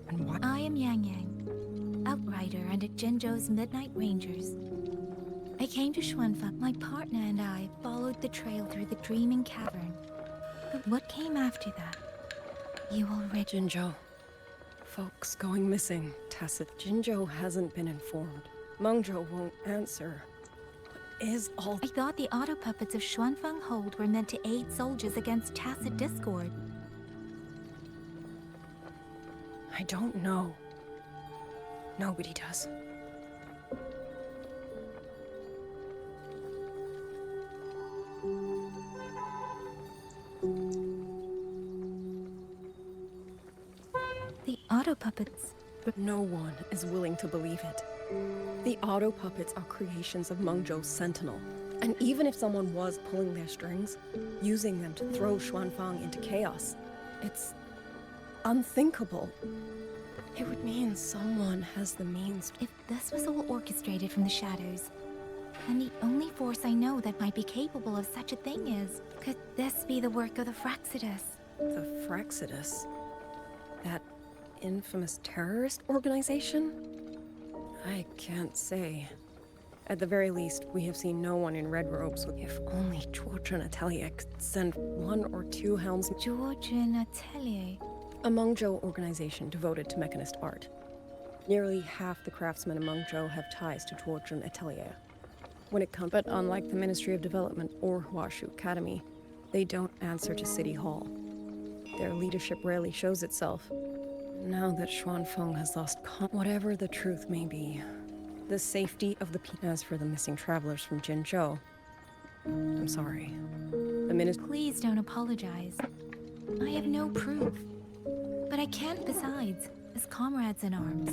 And why— I am Yang Yang, outrider under Jinzhou's Midnight Rangers. I came to Xuanfang. My partner and I followed the trail through the Dreaming Cavern. But what came after that? You already— Jinzhou. Folks going missing. Tacit. Jinzhou hasn't been informed. Mengzhou won't answer. What is all— I thought the auto puppets of Xuanfang Hold were meant to aid soldiers against tacit discord. I don't know. Nobody does. The auto puppets. But no one is willing to believe it. The auto puppets are creations of Mengzhou's Sentinel. And even if someone was pulling their strings, using them to throw Xuanfang into chaos, it's unthinkable. It would mean someone has the means. If this was all orchestrated from the shadows, then the only force I know that might be capable of such a thing is— could this be the work of the Fraxidus? The Fraxidus? That infamous terrorist organization? I can't say. At the very least, we have seen no one in red robes. If only George and Atelier could send one or two helmsmen. George and Atelier? A Mengzhou organization devoted to mechanist art. Nearly half the craftsmen in Mengzhou have ties to George and Atelier. When it comes— but unlike the Ministry of Development or Huashu Academy, they don't answer to City Hall. Their leadership rarely shows itself. Now that Xuanfeng has lost whatever the truth may be, the safety of the people— as for the missing travelers from Jinzhou, I'm sorry. The minister— Please don't apologize. I have no proof. But I can't besides, as comrades in arms.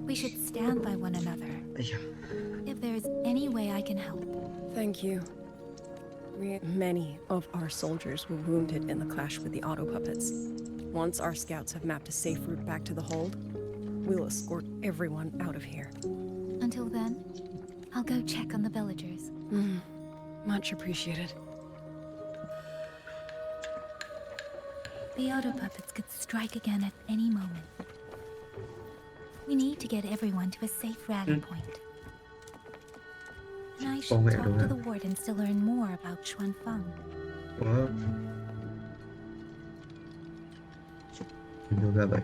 We should stand by one another. If there's any way I can help. Thank you. Many of our soldiers were wounded in the clash with the auto puppets. Once our scouts have mapped a safe route back to the hold, we'll escort everyone out of here. Until then, I'll go check on the villagers. Much appreciated. The auto puppets could strike again at any moment. We need to get everyone to a safe rally point. And I should talk to the wardens to learn more about Xuanfang. Wow. Ra vậy.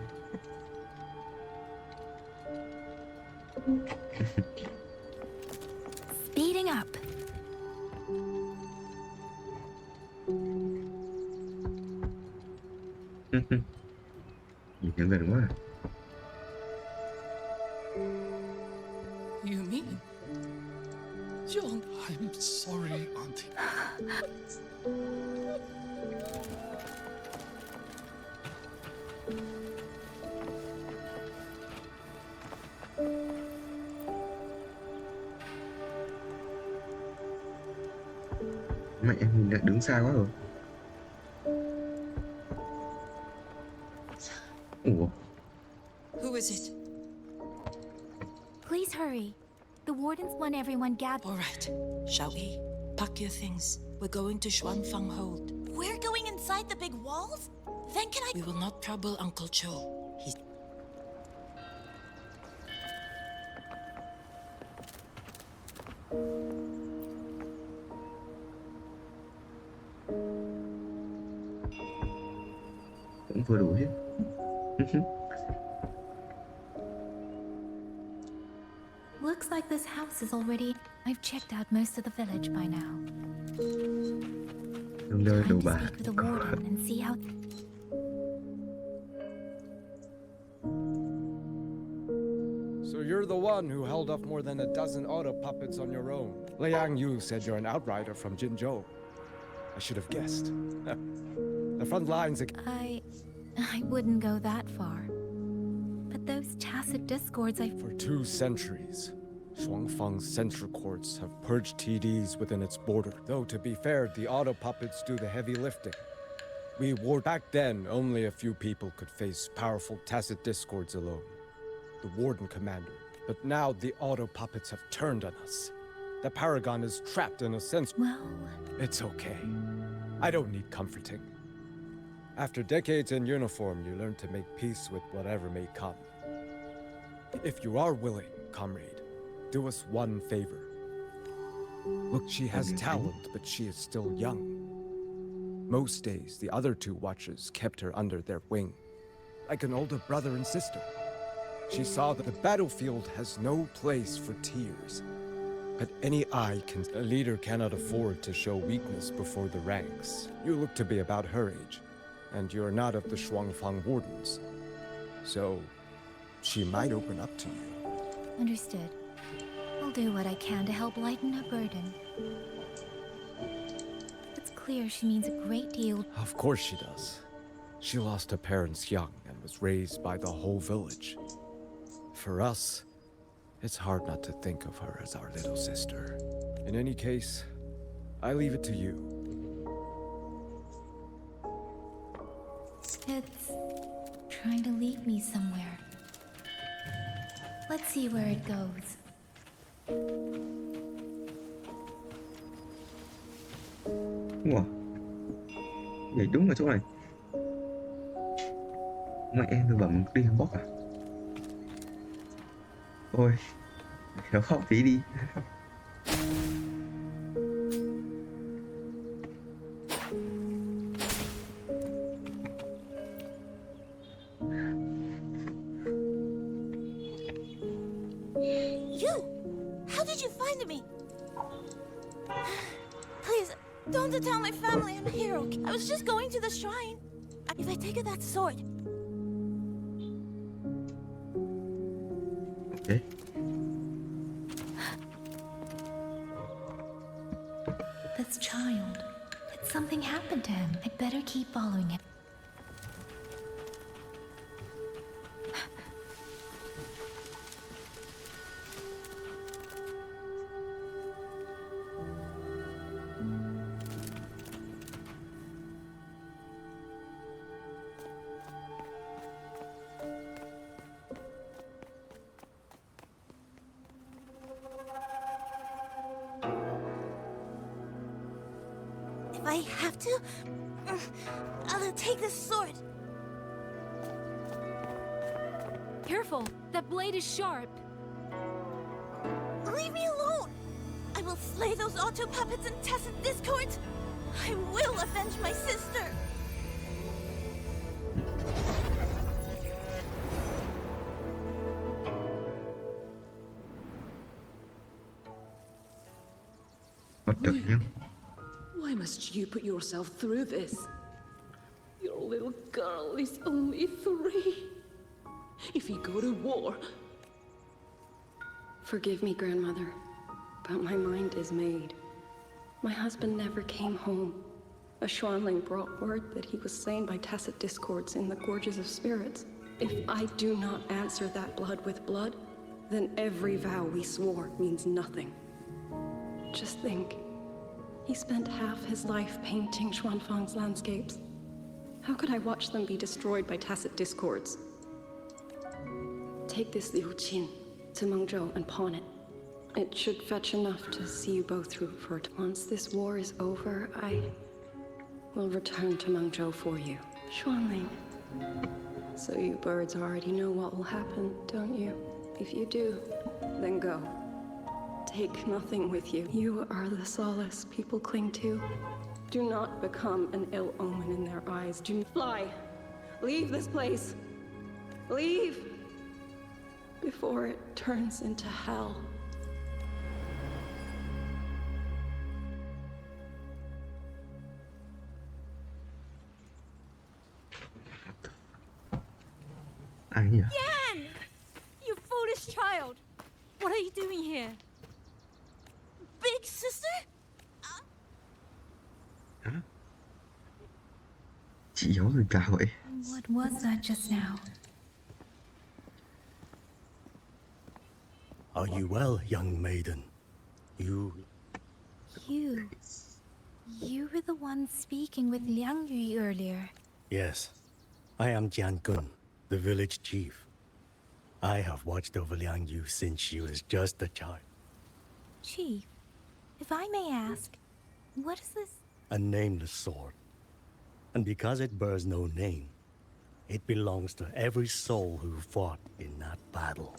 Speeding up. Nhìn gần quá. You mean? John, I'm sorry, Auntie. Mẹ mình đã đứng xa quá rồi. Ủa? Who is it? Please hurry. The wardens want everyone gathered. All right. Shall we? Pack your things. We're going to Xuanfang Hold. We're going inside the big walls? Then can I— We will not trouble Uncle Cho. He's... Cũng vừa đủ chứ. Looks like this house is already— I've checked out most of the village by now. Đừng đời đồ Time to bà. speak with the warden and see how— So you're the one who held off more than a dozen auto puppets on your own. Liang Yu said you're an outrider from Jinzhou. I should have guessed. The front lines— I I wouldn't go that far. But those tacit discords For 2 centuries, Shuangfang's censor courts have purged TDs within its border. Though, to be fair, the auto puppets do the heavy lifting. We ward back then, only a few people could face powerful tacit discords alone. The Warden Commander. But now the auto puppets have turned on us. The Paragon is trapped in a sense. Well... It's okay. I don't need comforting. After decades in uniform, you learn to make peace with whatever may come. If you are willing, comrade, do us one favor. Look, she has talent, but she is still young. Most days, the other 2 watchers kept her under their wing, like an older brother and sister. She saw that the battlefield has no place for tears. But any eye can... A leader cannot afford to show weakness before the ranks. You look to be about her age, and you're not of the Shuangfang Wardens. So, she might open up to you. Understood. I'll do what I can to help lighten her burden. It's clear she means a great deal. Of course she does. She lost her parents young and was raised by the whole village. For us, it's hard not to think of her as our little sister. In any case, I leave it to you. It's trying to lead me somewhere. Let's see where it goes. Wow. Vậy đúng ở chỗ này. Mẹ em vừa bấm đi bóc à? Ôi, nó khóc tí đi. You! How did you find me? Please, don't tell my family I'm a hero. I was just going to the shrine. If I take that sword... Okay. This child. Did something happen to him? I'd better keep following him. If I have to, I'll take this sword. Careful! That blade is sharp! Leave me alone! I will slay those auto puppets and tacit discords! I will avenge my sister! Why must you put yourself through this? Your little girl is only 3. If you go to war... Forgive me, Grandmother, but my mind is made. My husband never came home. A Xuanling brought word that he was slain by tacit discords in the Gorges of Spirits. If I do not answer that blood with blood, then every vow we swore means nothing. Just think. He spent half his life painting Xuanfang's landscapes. How could I watch them be destroyed by tacit discords? Take this Liu Qin to Mengzhou and pawn it. It should fetch enough to see you both through for it. Once this war is over, I will return to Mengzhou for you. Xuanling. So you birds already know what will happen, don't you? If you do, then go. Take nothing with you. You are the solace people cling to. Do not become an ill omen in their eyes. Do fly. Leave this place. Leave. Before it turns into hell. Yan! You foolish child! What are you doing here? Big sister? Chị giấu người ta vậy? What was that just now? Are you well, young maiden? You... You were the one speaking with Liang Yu earlier. Yes. I am Jian Gun, the village chief. I have watched over Liang Yu since she was just a child. Chief, if I may ask, what is this? A nameless sword. And because it bears no name, it belongs to every soul who fought in that battle.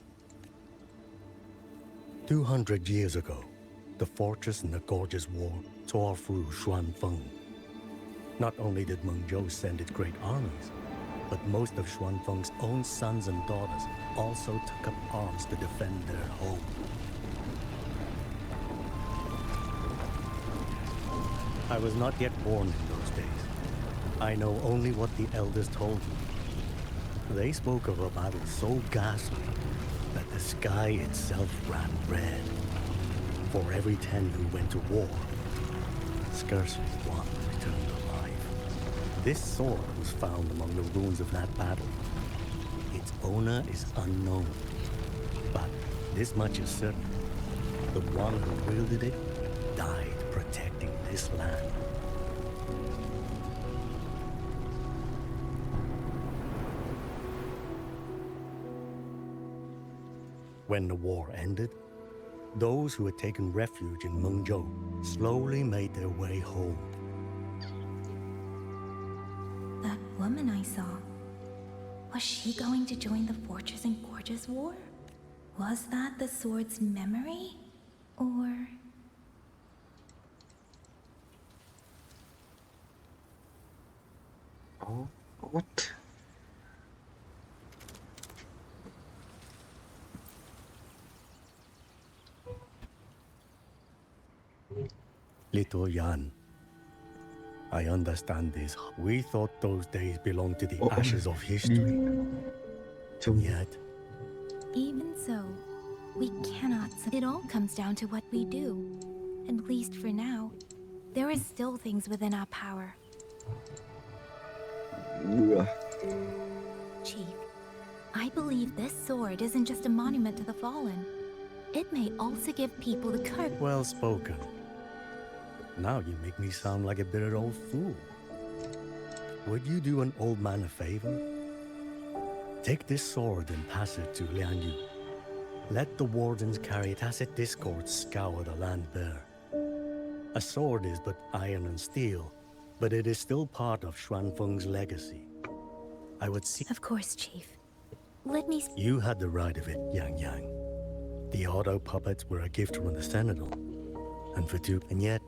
200 years ago, the fortress in the Gorgeous War tore through Xuanfeng. Not only did Mengzhou send its great armies, but most of Xuanfeng's own sons and daughters also took up arms to defend their home. I was not yet born in those days. I know only what the elders told me. They spoke of a battle so ghastly that the sky itself ran red. For every 10 who went to war, scarcely one returned alive. This sword was found among the ruins of that battle. Its owner is unknown, but this much is certain. The one who wielded it died protecting this land. When the war ended, those who had taken refuge in Mengzhou slowly made their way home. That woman I saw, was she going to join the Fortress and Gorgeous War? Was that the sword's memory? Or... Oh, what? Little Yan, I understand this. We thought those days belonged to the ashes of history. Yet, Even so, we cannot... It all comes down to what we do. At least for now, there are still things within our power. Chief, I believe this sword isn't just a monument to the fallen. It may also give people the courage. well spoken. Now you make me sound like a bitter old fool. Would you do an old man a favor? Take this sword and pass it to Liang Yu. Let the wardens carry tacit discord scour the land bare. A sword is but iron and steel, but it is still part of Xuanfeng's legacy. I would see... Of course, Chief. Let me... You had the right of it, Yang Yang. The auto puppets were a gift from the Sentinel. And for two... And yet,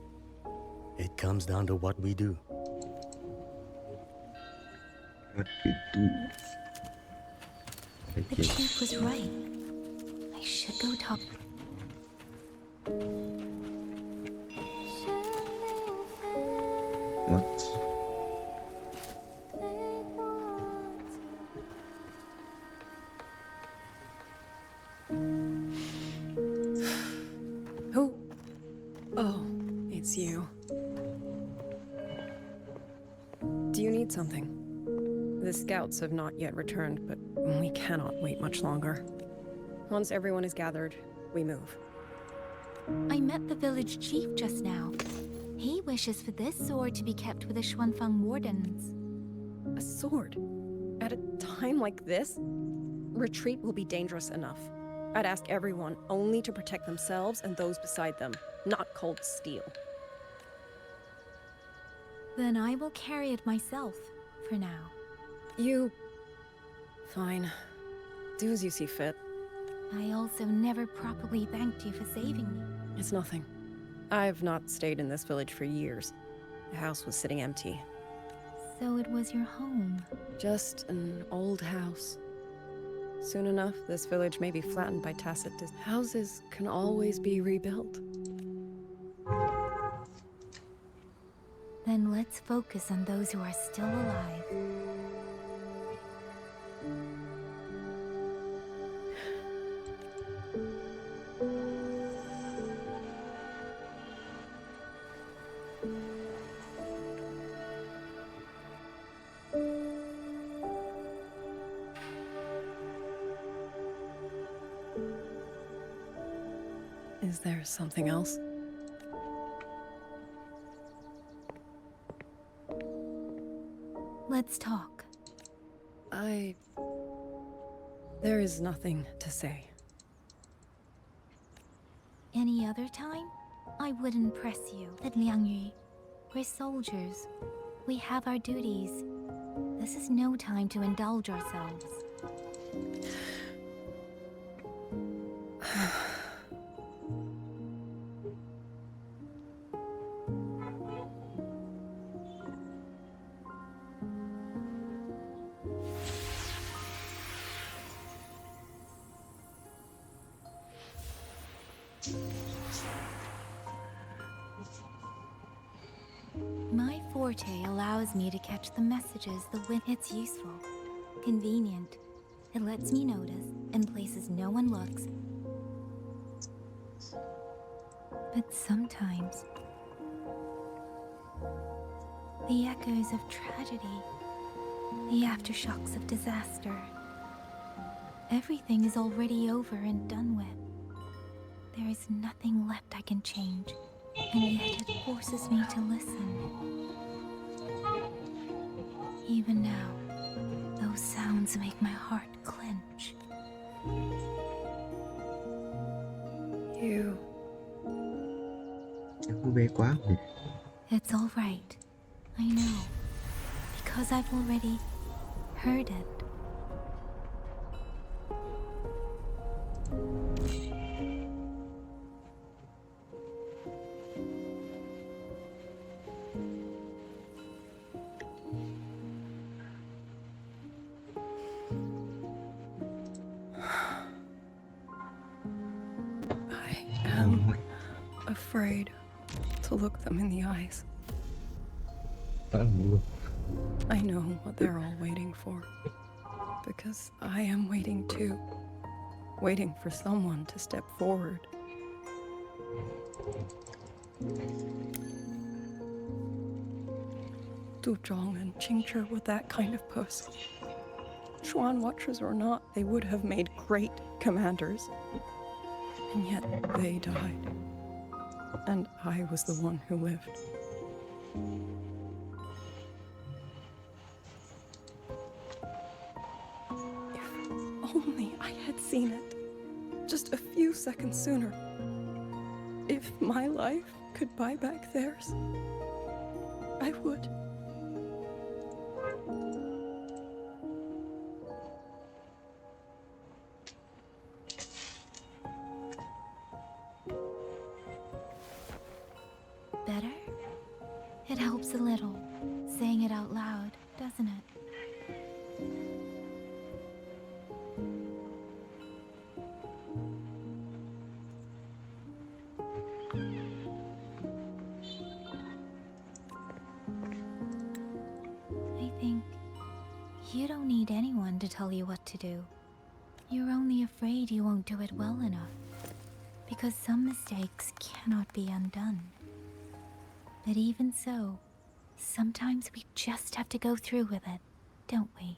it comes down to what we do. What we do? The Chief was right. I should go talk... What? Who? Oh, it's you. Do you need something? The scouts have not yet returned, but we cannot wait much longer. Once everyone is gathered, we move. I met the village chief just now. He wishes for this sword to be kept with the Xuanfeng wardens. A sword? At a time like this? Retreat will be dangerous enough. I'd ask everyone only to protect themselves and those beside them, not cold steel. Then I will carry it myself, for now. You... Fine. Do as you see fit. I also never properly thanked you for saving me. It's nothing. I've not stayed in this village for years. The house was sitting empty. So it was your home? Just an old house. Soon enough, this village may be flattened by tacit houses can always be rebuilt. Then let's focus on those who are still alive. Is there something else? Let's talk. There is nothing to say. Any other time, I wouldn't press you. At Liang Yu, we're soldiers. We have our duties. This is no time to indulge ourselves. My forte allows me to catch the messages the wind. It's useful, convenient. It lets me notice in places no one looks. But sometimes, the echoes of tragedy, the aftershocks of disaster, everything is already over and done with. There is nothing left I can change, and yet it forces me to listen. Even now, those sounds make my heart clench. You... Cô bé quá nhỉ? It's all right. I know. Because I've already heard it. I am afraid to look them in the eyes. I know what they're all waiting for. Because I am waiting too. Waiting for someone to step forward. Du Zhong and Qingzhi were that kind of person. Xuan Watchers or not, they would have made great commanders. And yet they died. And I was the one who lived. If only I had seen it. Just a few seconds sooner. If my life could buy back theirs, I would. Better? It helps a little, saying it out loud, doesn't it? I think you don't need anyone to tell you what to do. You're only afraid you won't do it well enough, because some mistakes cannot be undone. But even so, sometimes we just have to go through with it, don't we?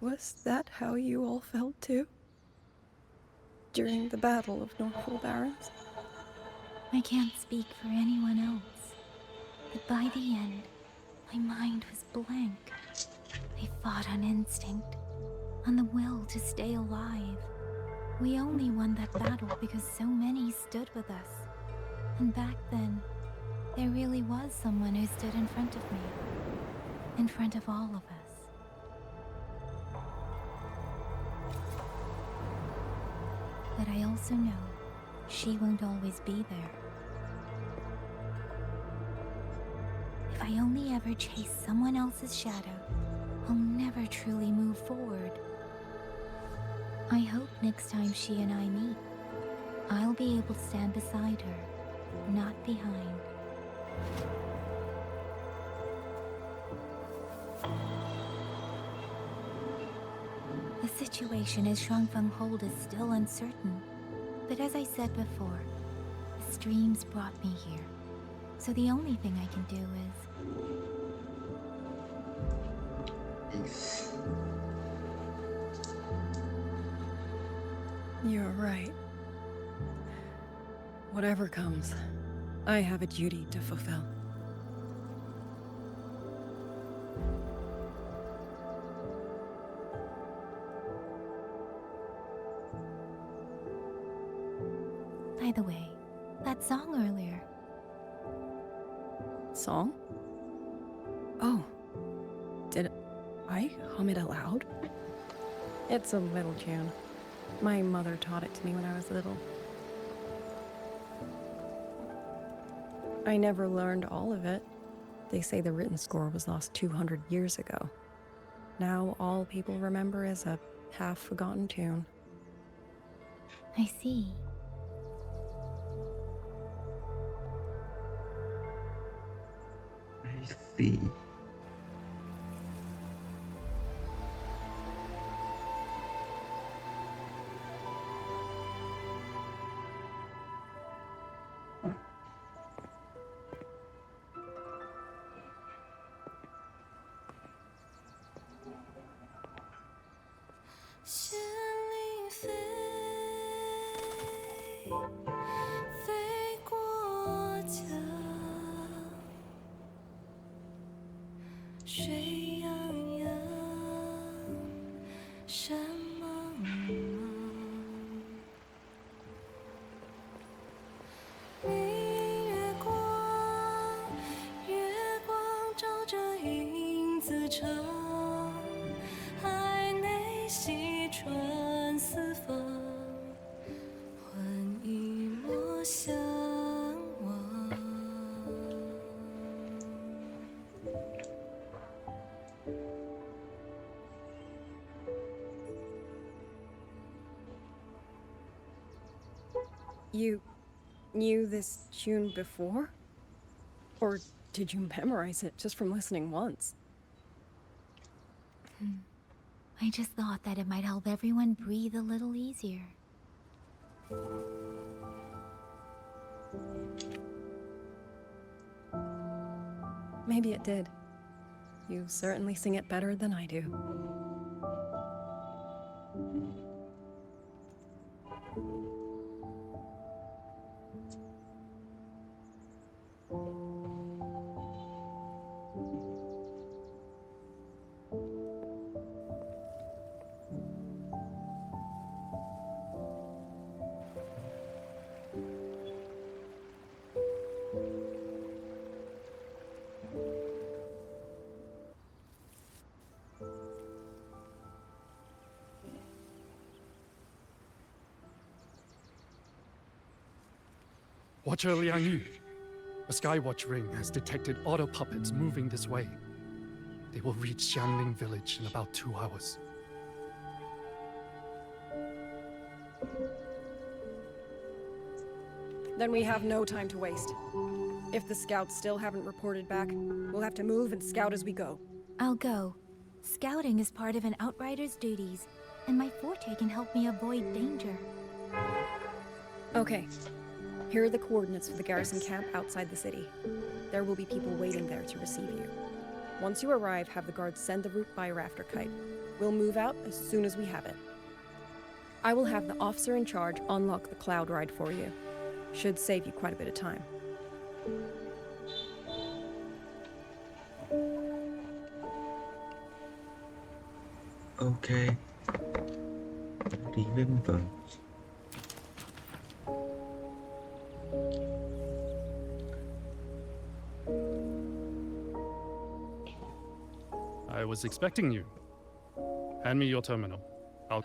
Was that how you all felt too? During the Battle of Northful Barrens? I can't speak for anyone else, but by the end, my mind was blank. I fought on instinct, on the will to stay alive. We only won that battle because so many stood with us. And back then, there really was someone who stood in front of me. In front of all of us. But I also know she won't always be there. If I only ever chase someone else's shadow, I'll never truly move forward. I hope next time she and I meet, I'll be able to stand beside her, not behind. The situation as Shuangfeng Hold is still uncertain, but as I said before, the streams brought me here, so the only thing I can do is... You're right. Whatever comes, I have a duty to fulfill. By the way, that song earlier. Song? Oh. Did I hum it aloud? It's a little tune. My mother taught it to me when I was little. I never learned all of it. They say the written score was lost 200 years ago. Now all people remember is a half-forgotten tune. I see. I see. You knew this tune before? Or did you memorize it just from listening once? I just thought that it might help everyone breathe a little easier. Maybe it did. You certainly sing it better than I do. Watcher Liang Yu, a Skywatch ring has detected auto puppets moving this way. They will reach Xiangling village in about 2 hours. Then we have no time to waste. If the scouts still haven't reported back, we'll have to move and scout as we go. I'll go. Scouting is part of an outrider's duties, and my forte can help me avoid danger. Okay. Here are the coordinates for the garrison camp outside the city. There will be people waiting there to receive you. Once you arrive, have the guards send the route by rafter kite. We'll move out as soon as we have it. I will have the officer in charge unlock the cloud ride for you. Should save you quite a bit of time. Okay. Remember. I was expecting you. Hand me your terminal.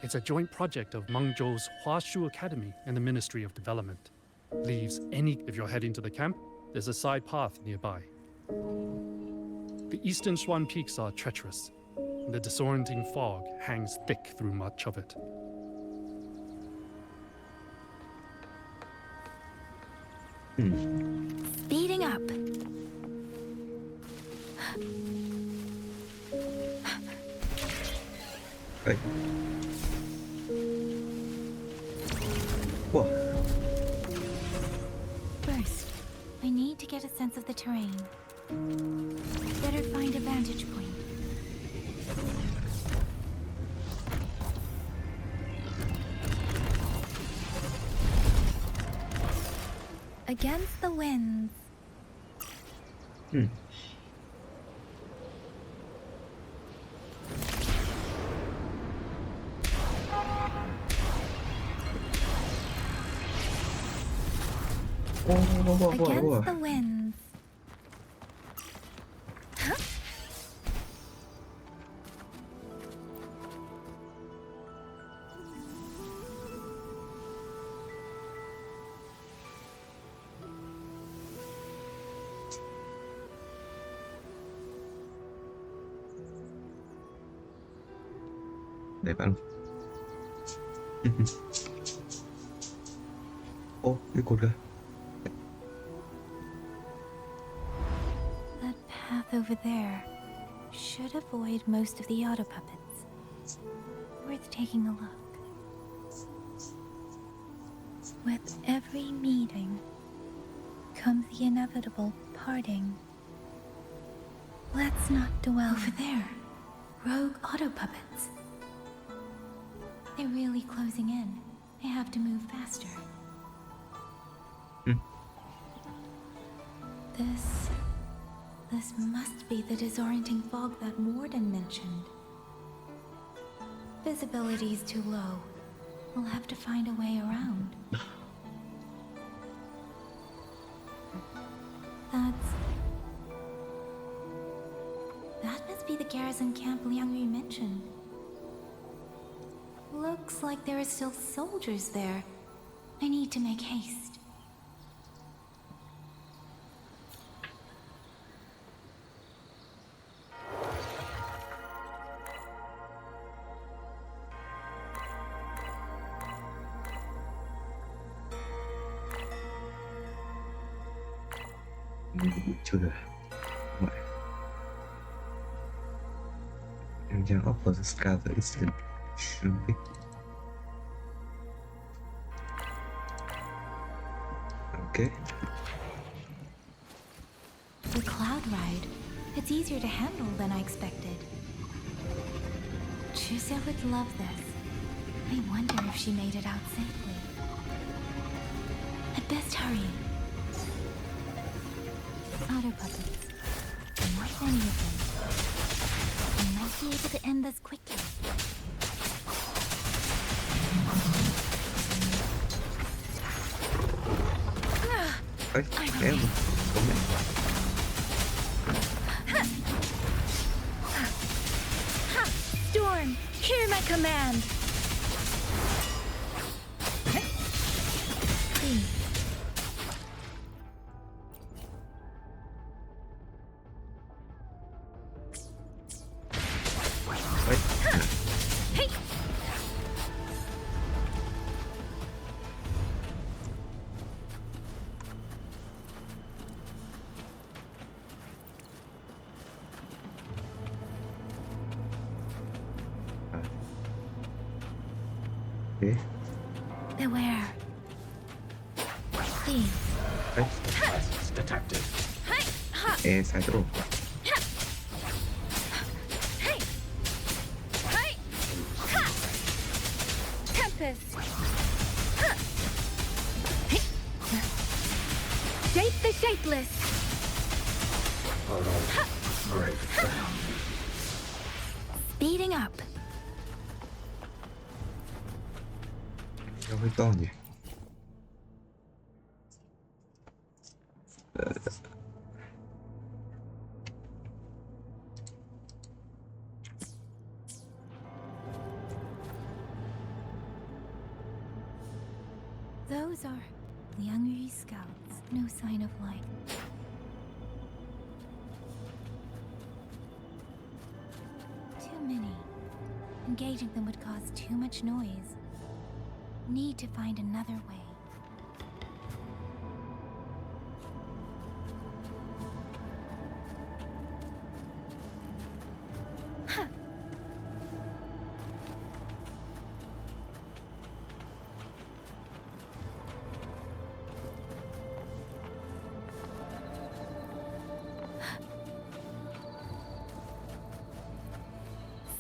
It's a joint project of Mengzhou's Huashu Academy and the Ministry of Development. If you're heading to the camp, there's a side path nearby. The eastern Swan Peaks are treacherous. The disorienting fog hangs thick through much of it. Speeding up. Hey. Whoa. First, I need to get a sense of the terrain. Better find a vantage point. Against the winds. Against the winds. Huh? Đẹp anh. Ô, cái cột kìa. That path over there should avoid most of the auto puppets. Worth taking a look. With every meeting comes the inevitable parting. Let's not dwell over there. Rogue auto puppets. They're really closing in. I have to move faster. This must be the disorienting fog that Morden mentioned. Visibility's too low. We'll have to find a way around. That must be the garrison camp Liangyu mentioned. Looks like there are still soldiers there. I need to make haste. Chưa được. Vậy. Em đang offer the scar the instant shrimping. Okay. The cloud ride. It's easier to handle than I expected. Chuzia would love this. I wonder if she made it out safely. I'd best hurry. Auto puppets. Not many of them. I might be able to end this quickly. Ơi, em không nhận. Storm, hear my command. Okay. Beware. Please. Presence detected. E sai chỗ. Tempest. Shape the shapeless. Speeding up. Nó hơi to nhỉ. Those are Liangyu scouts. No sign of life. Too many. Engaging them would cause too much noise. Need to find another way.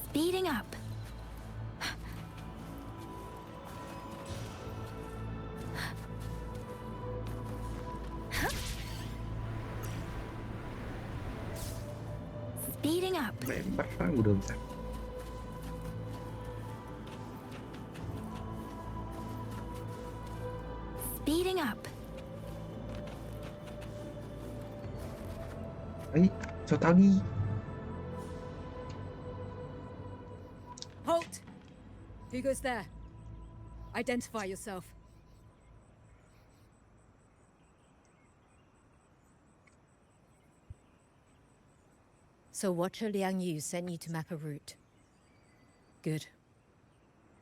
Speeding up. Speeding up. Em bắt phá một đường sắt. Speeding up. Ấy, cho tao đi. Halt! Who goes there? Identify yourself. So Watcher Liang Yu sent you to map a route. Good.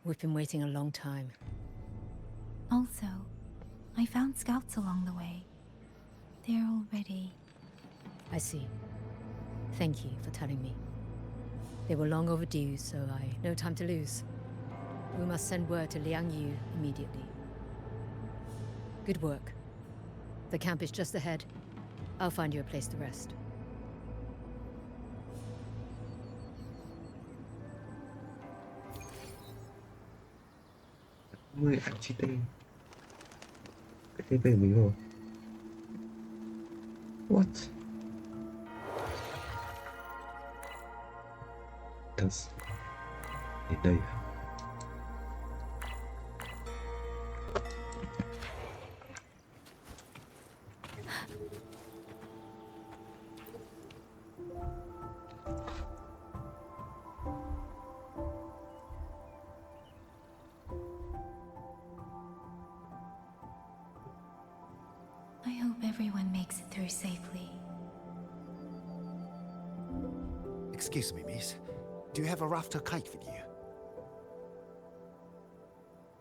We've been waiting a long time. Also, I found scouts along the way. They're all ready. I see. Thank you for telling me. They were long overdue, so no time to lose. We must send word to Liang Yu immediately. Good work. The camp is just ahead. I'll find you a place to rest. Người ăn chi tên. Cái tên về mình rồi. What? Does đến đây à? I hope everyone makes it through safely. Excuse me, miss. Do you have a rafter kite with you?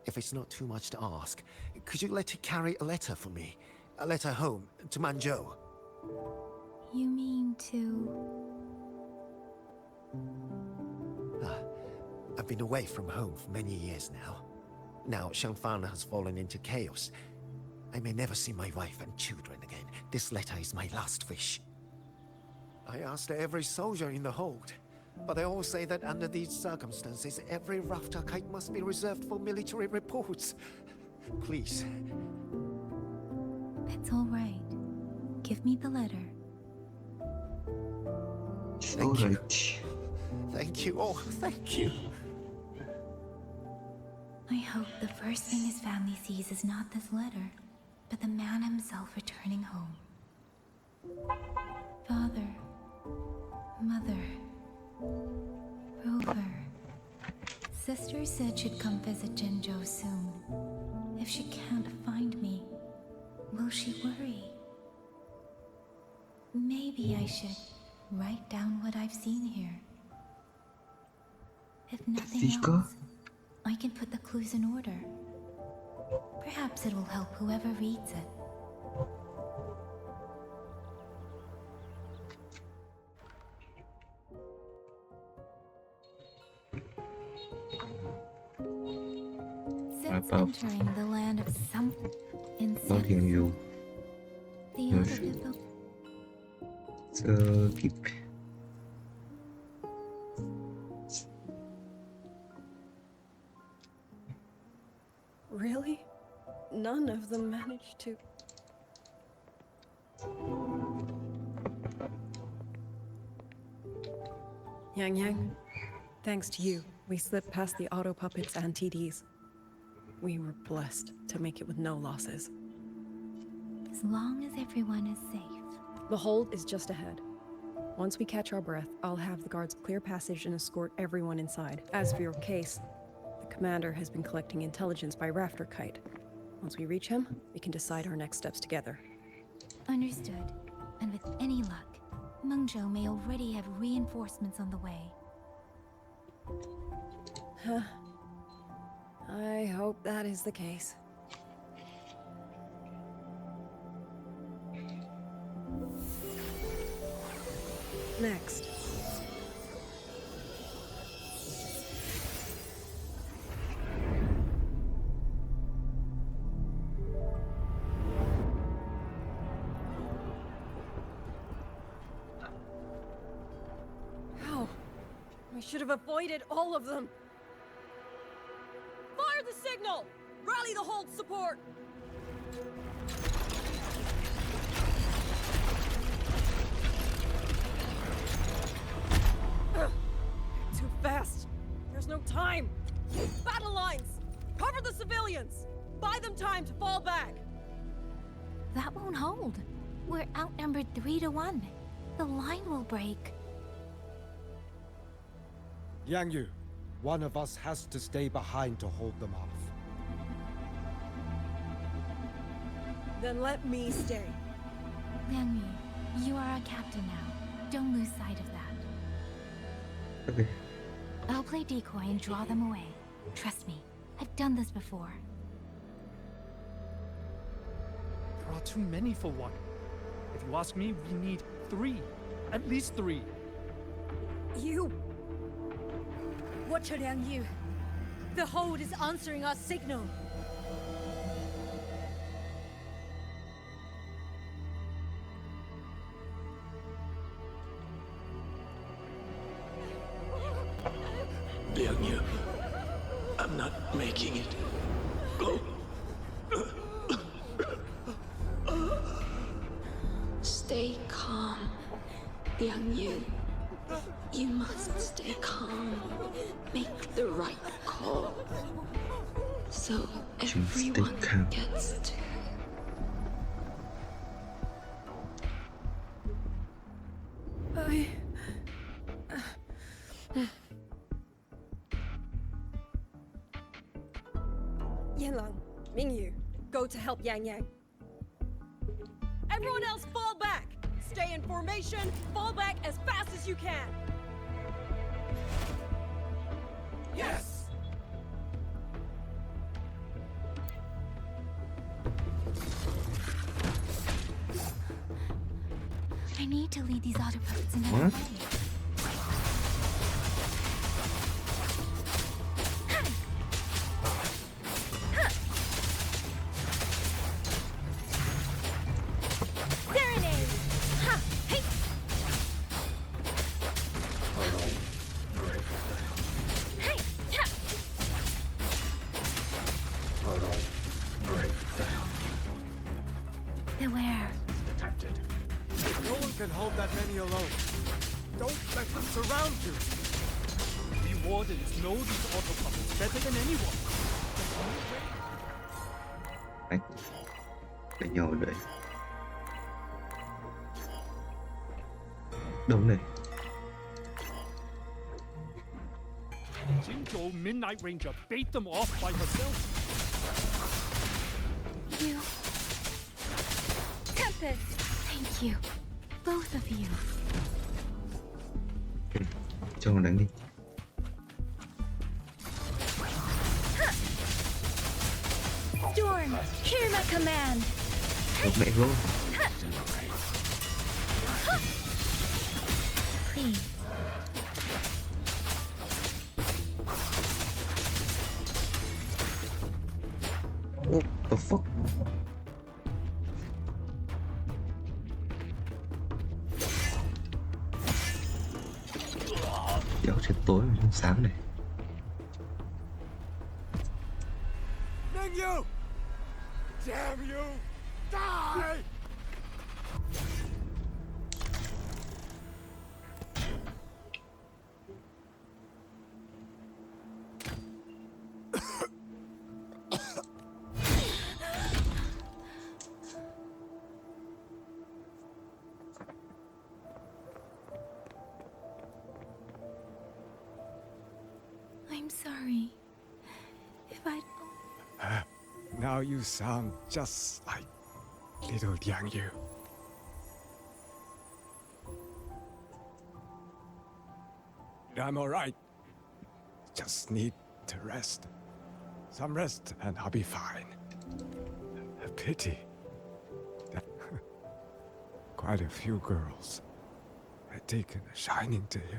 If it's not too much to ask, could you let it carry a letter for me? A letter home, to Mengzhou. You mean to... I've been away from home for many years now. Now Shangfang has fallen into chaos. I may never see my wife and children again. This letter is my last wish. I asked every soldier in the hold, but they all say that under these circumstances, every rafter kite must be reserved for military reports. Please. It's all right. Give me the letter. Thank you. Thank you. Oh, thank you. I hope the first thing his family sees is not this letter, but the man himself returning home. Father, Mother, Rover. Sister said she'd come visit Jinzhou soon. If she can't find me, will she worry? Maybe I should write down what I've seen here. If nothing else, I can put the clues in order. Perhaps it will help whoever reads it. Since entering the land of some insects, the other Keep. Really? None of them managed to... Yang, thanks to you, we slipped past the auto puppets and TDs. We were blessed to make it with no losses. As long as everyone is safe. The hold is just ahead. Once we catch our breath, I'll have the guards clear passage and escort everyone inside. As for your case, the commander has been collecting intelligence by rafter kite. Once we reach him, we can decide our next steps together. Understood. And with any luck, Mengzhou may already have reinforcements on the way. Huh. I hope that is the case. Next. How? I should have avoided all of them. Fire the signal! Rally the hold support! There's no time! Battle lines! Cover the civilians! Buy them time to fall back! That won't hold. We're outnumbered 3 to 1. The line will break. Yang Yu, one of us has to stay behind to hold them off. Then let me stay. Liang Yu, you are our captain now. Don't lose sight of that. Okay. I'll play decoy and draw them away. Trust me, I've done this before. There are too many for one. If you ask me, we need 3. At least 3. You! Watch Liang Yu. The hold is answering our signal. Liang Yu, I'm not making it. Go. Stay calm, Liang Yu. You must stay calm. Make the right call. So everyone gets to. Yanlang, Mingyu, go to help Yang Yang. Everyone else fall back! Stay in formation, fall back as fast as you can! Yes! I need to lead these autobots in What? Beware. No one can hold that many alone. Don't let them surround you. We wardens know these autopuppets better than anyone. Đấy. Để nhau đấy. Đúng này. Mengzhou Midnight Ranger bait them off by herself. You. Tempest. Thank you. Both of you. Cho nó đánh đi. Storm, hear my command. Một mẹ gỗ. Please. What the fuck? Kéo trên tối và trên sáng này. Mengyu! Damn you! Die! I'm sorry. If I'd... Now you sound just like little Yang Yu. I'm alright. Just need to rest. Some rest and I'll be fine. A pity that quite a few girls had taken a shining to you.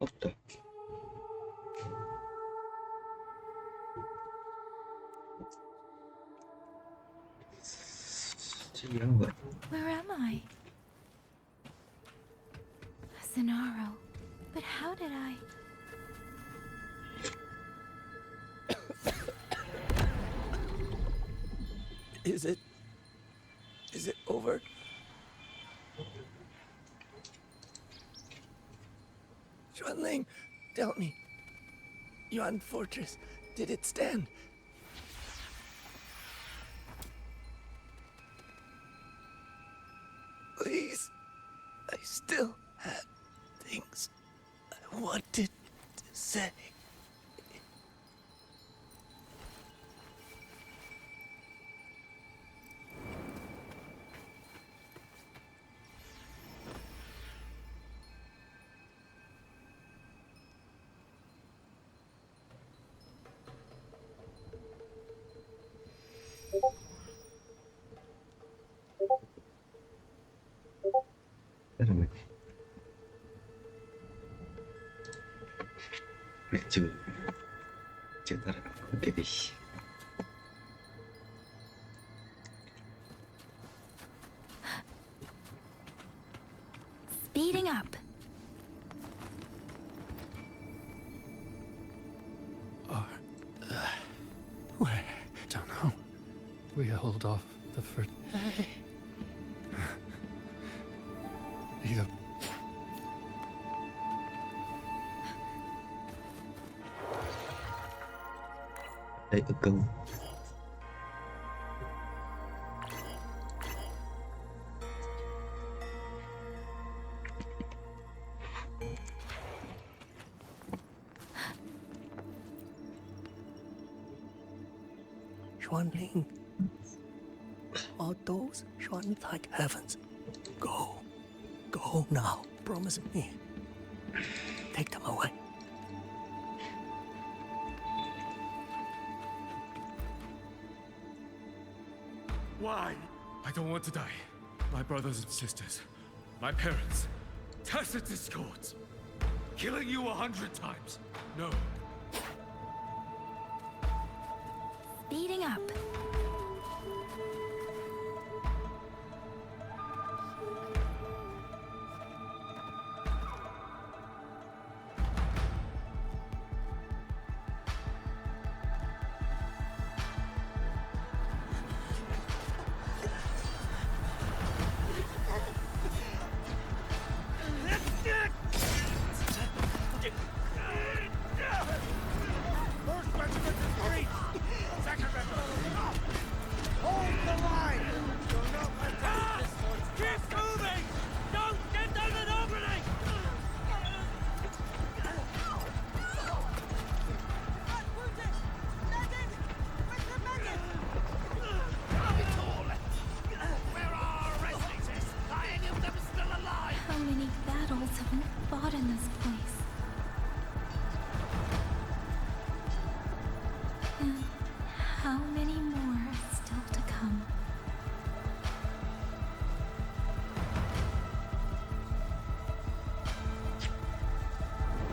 What the? Chứ dáng vậy. Where am I? Zenaro. But how did I... Is it over? Xuanling, tell me. Yuan Fortress, did it stand? Please, I still had things I wanted to say. Thế là mình mẹ chưa ta đã đọc cái gì. Speeding up. Where? Don't know. We hold off the first. Either. Đây ở câu. Xuanling, are those Xuan like heavens? Go now. Promise me. Take them away. Why? I don't want to die. My brothers and sisters, my parents, tacit discords, killing you 100 times. No. Speeding up. How many battles have been fought in this place? And how many more are still to come?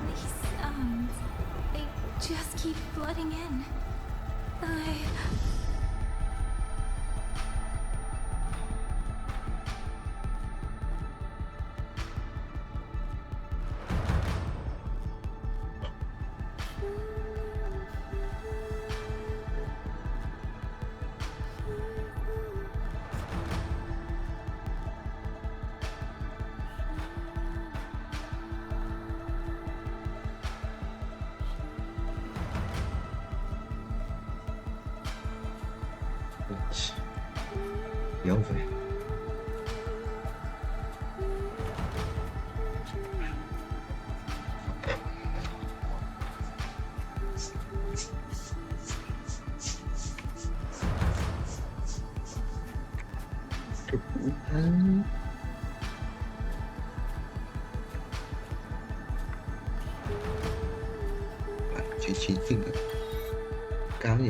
These sounds, they just keep flooding in. Dấu về. Chỉ tin được cao nhỉ.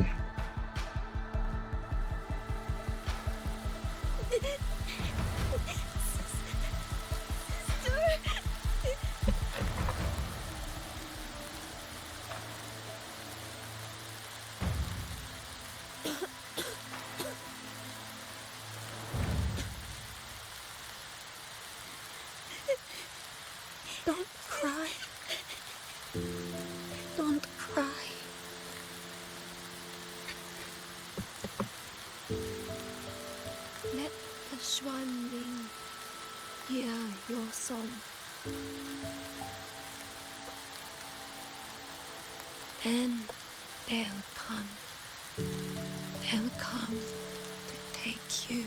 Don't cry. Don't cry. Let the swan ling hear your song. And they'll come. They'll come to take you home.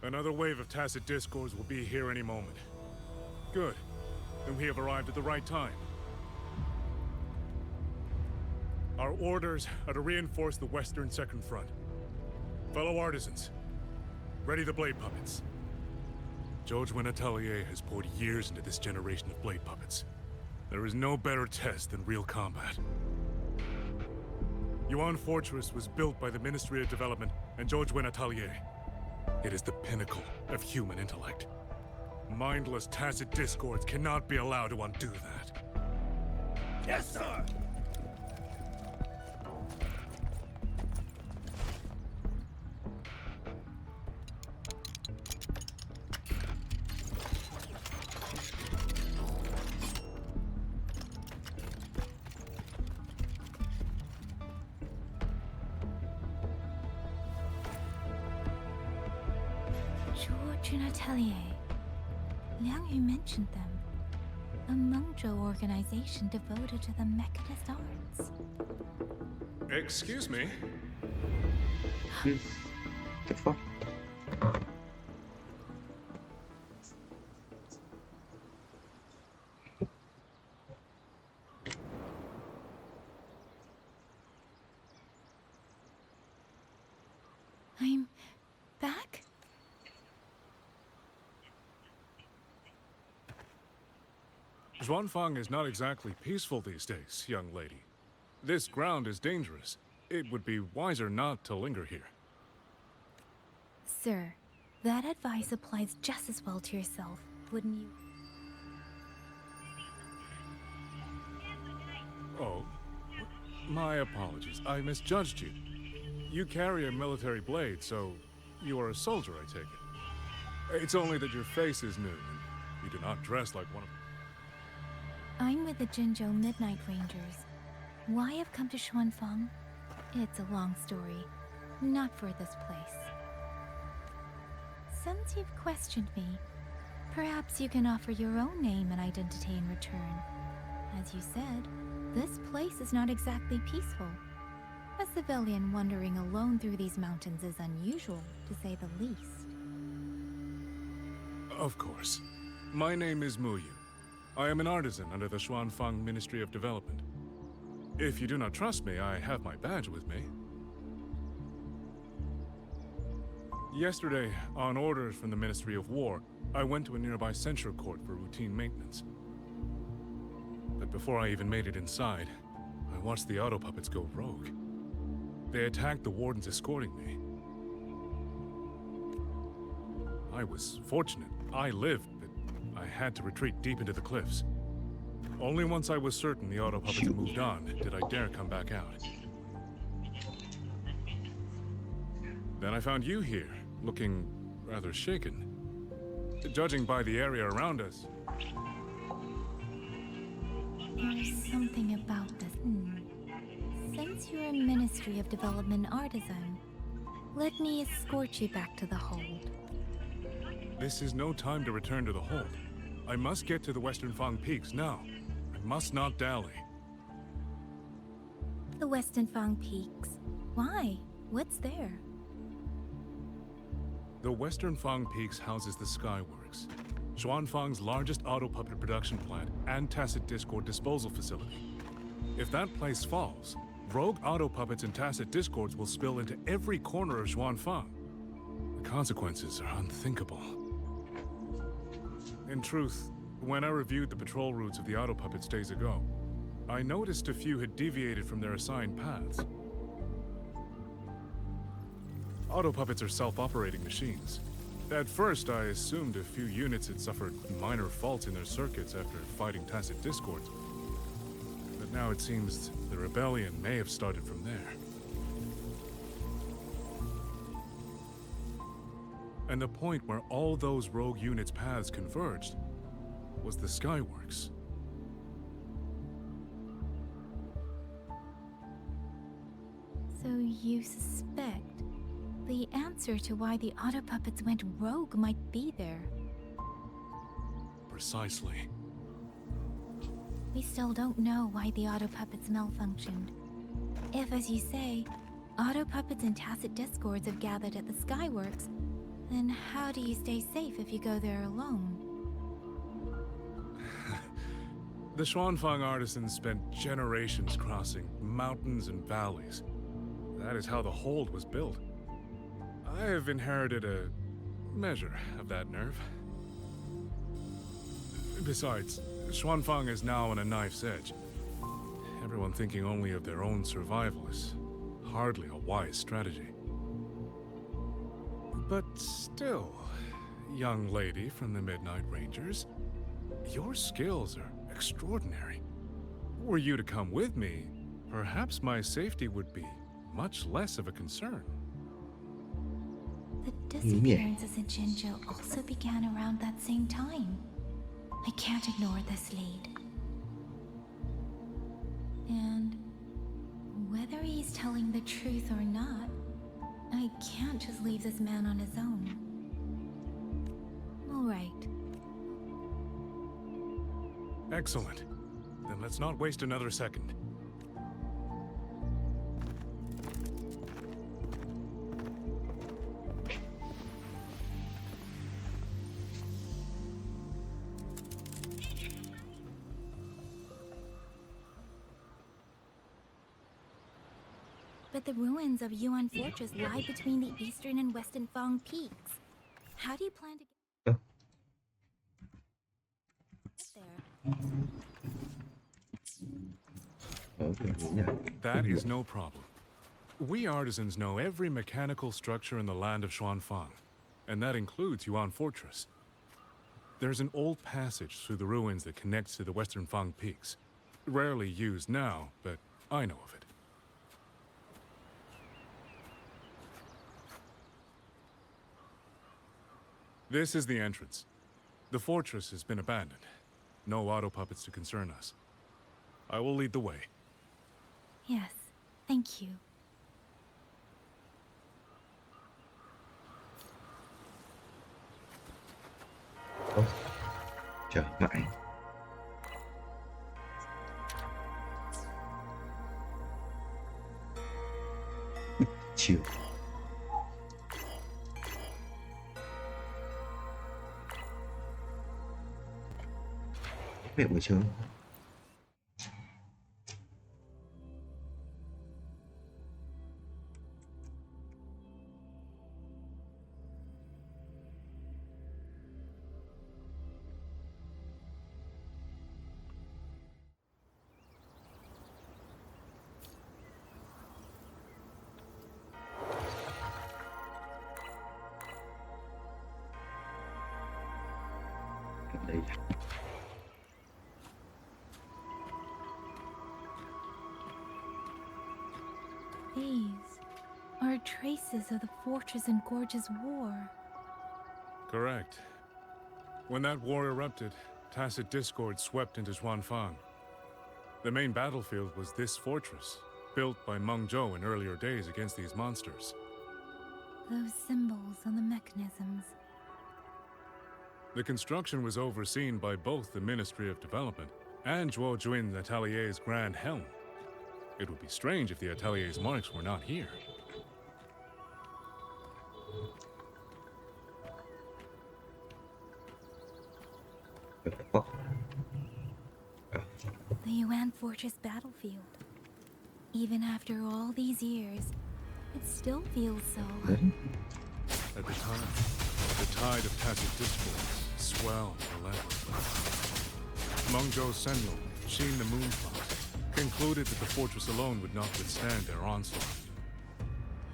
Another wave of Tacit Discords will be here any moment. Good. Then we have arrived at the right time. Our orders are to reinforce the Western Second Front. Fellow artisans, ready the blade puppets. Zhou Atelier has poured years into this generation of blade puppets. There is no better test than real combat. Yuan Fortress was built by the Ministry of Development and Zhou Atelier. It is the pinnacle of human intellect. Mindless Tacit Discords cannot be allowed to undo that. Yes, sir! Atelier. Liang Yu mentioned them. A Mengzhou organization devoted to the mechanist arts. Excuse me? The fuck? I'm back? Xuanfang is not exactly peaceful these days, young lady. This ground is dangerous. It would be wiser not to linger here. Sir, that advice applies just as well to yourself, wouldn't you? Oh, my apologies. I misjudged you. You carry a military blade, so you are a soldier, I take it. It's only that your face is new, and you do not dress like one of... I'm with the Jinzhou Midnight Rangers. Why I've come to Xuanfang? It's a long story, not for this place. Since you've questioned me, perhaps you can offer your own name and identity in return. As you said, this place is not exactly peaceful. A civilian wandering alone through these mountains is unusual, to say the least. Of course. My name is Mu Yu. I am an artisan under the Xuanfang Ministry of Development. If you do not trust me, I have my badge with me. Yesterday, on orders from the Ministry of War, I went to a nearby censure court for routine maintenance. But before I even made it inside, I watched the auto puppets go rogue. They attacked the wardens escorting me. I was fortunate. I lived, but I had to retreat deep into the cliffs. Only once I was certain the auto puppets had moved on did I dare come back out. Then I found you here, looking rather shaken. Judging by the area around us. There's something about this. Since you're a Ministry of Development artisan, let me escort you back to the hold. This is no time to return to the hold. I must get to the Western Fang Peaks now. I must not dally. The Western Fang Peaks? Why? What's there? The Western Fang Peaks houses the Skyworks, Xuanfang's largest auto puppet production plant and tacit discord disposal facility. If that place falls, rogue auto puppets and tacit discords will spill into every corner of Xuanfang. The consequences are unthinkable. In truth, when I reviewed the patrol routes of the auto puppets days ago, I noticed a few had deviated from their assigned paths. Auto puppets are self-operating machines. At first, I assumed a few units had suffered minor faults in their circuits after fighting tacit discords. But now it seems the rebellion may have started from there. And the point where all those rogue units' paths converged was the Skyworks. So you suspect the answer to why the auto puppets went rogue might be there? Precisely. We still don't know why the auto puppets malfunctioned. If, as you say, auto puppets and tacit discords have gathered at the Skyworks, then how do you stay safe if you go there alone? The Xuanfang artisans spent generations crossing mountains and valleys. That is how the hold was built. I have inherited a measure of that nerve. Besides, Xuanfang is now on a knife's edge. Everyone thinking only of their own survival is hardly a wise strategy. But still, young lady from the Midnight Rangers, your skills are extraordinary. Were you to come with me, perhaps my safety would be much less of a concern. The disappearances in Jinzhou also began around that same time. I can't ignore this lead. And whether he's telling the truth or not, I can't just leave this man on his own. All right. Excellent. Then let's not waste another second. But the ruins of Yuan Fortress lie between the eastern and western Fang peaks. How do you plan to get there? That is no problem. We artisans know every mechanical structure in the land of Xuanfang, and that includes Yuan Fortress. There's an old passage through the ruins that connects to the Western Fang Peaks. Rarely used now, but I know of it. This is the entrance. The fortress has been abandoned. No auto puppets to concern us. I will lead the way. Yes, thank you. Chờ mãi. Chiều. Mẹ buổi trưa. Đây. These are traces of the Fortress and Gorge's war. Correct. When that war erupted, tacit discord swept into Xuanfang. The main battlefield was this fortress, built by Mengzhou in earlier days against these monsters. Those symbols on the mechanisms. The construction was overseen by both the Ministry of Development and Zhuo Jun's Atelier's Grand Helm. It would be strange if the Atelier's marks were not here. The Yuan Fortress battlefield. Even after all these years, it still feels so. At the time, the tide of tacit discord swelled relentlessly. Mengzhou's sentinel, Xin the Moonfox, concluded that the fortress alone would not withstand their onslaught.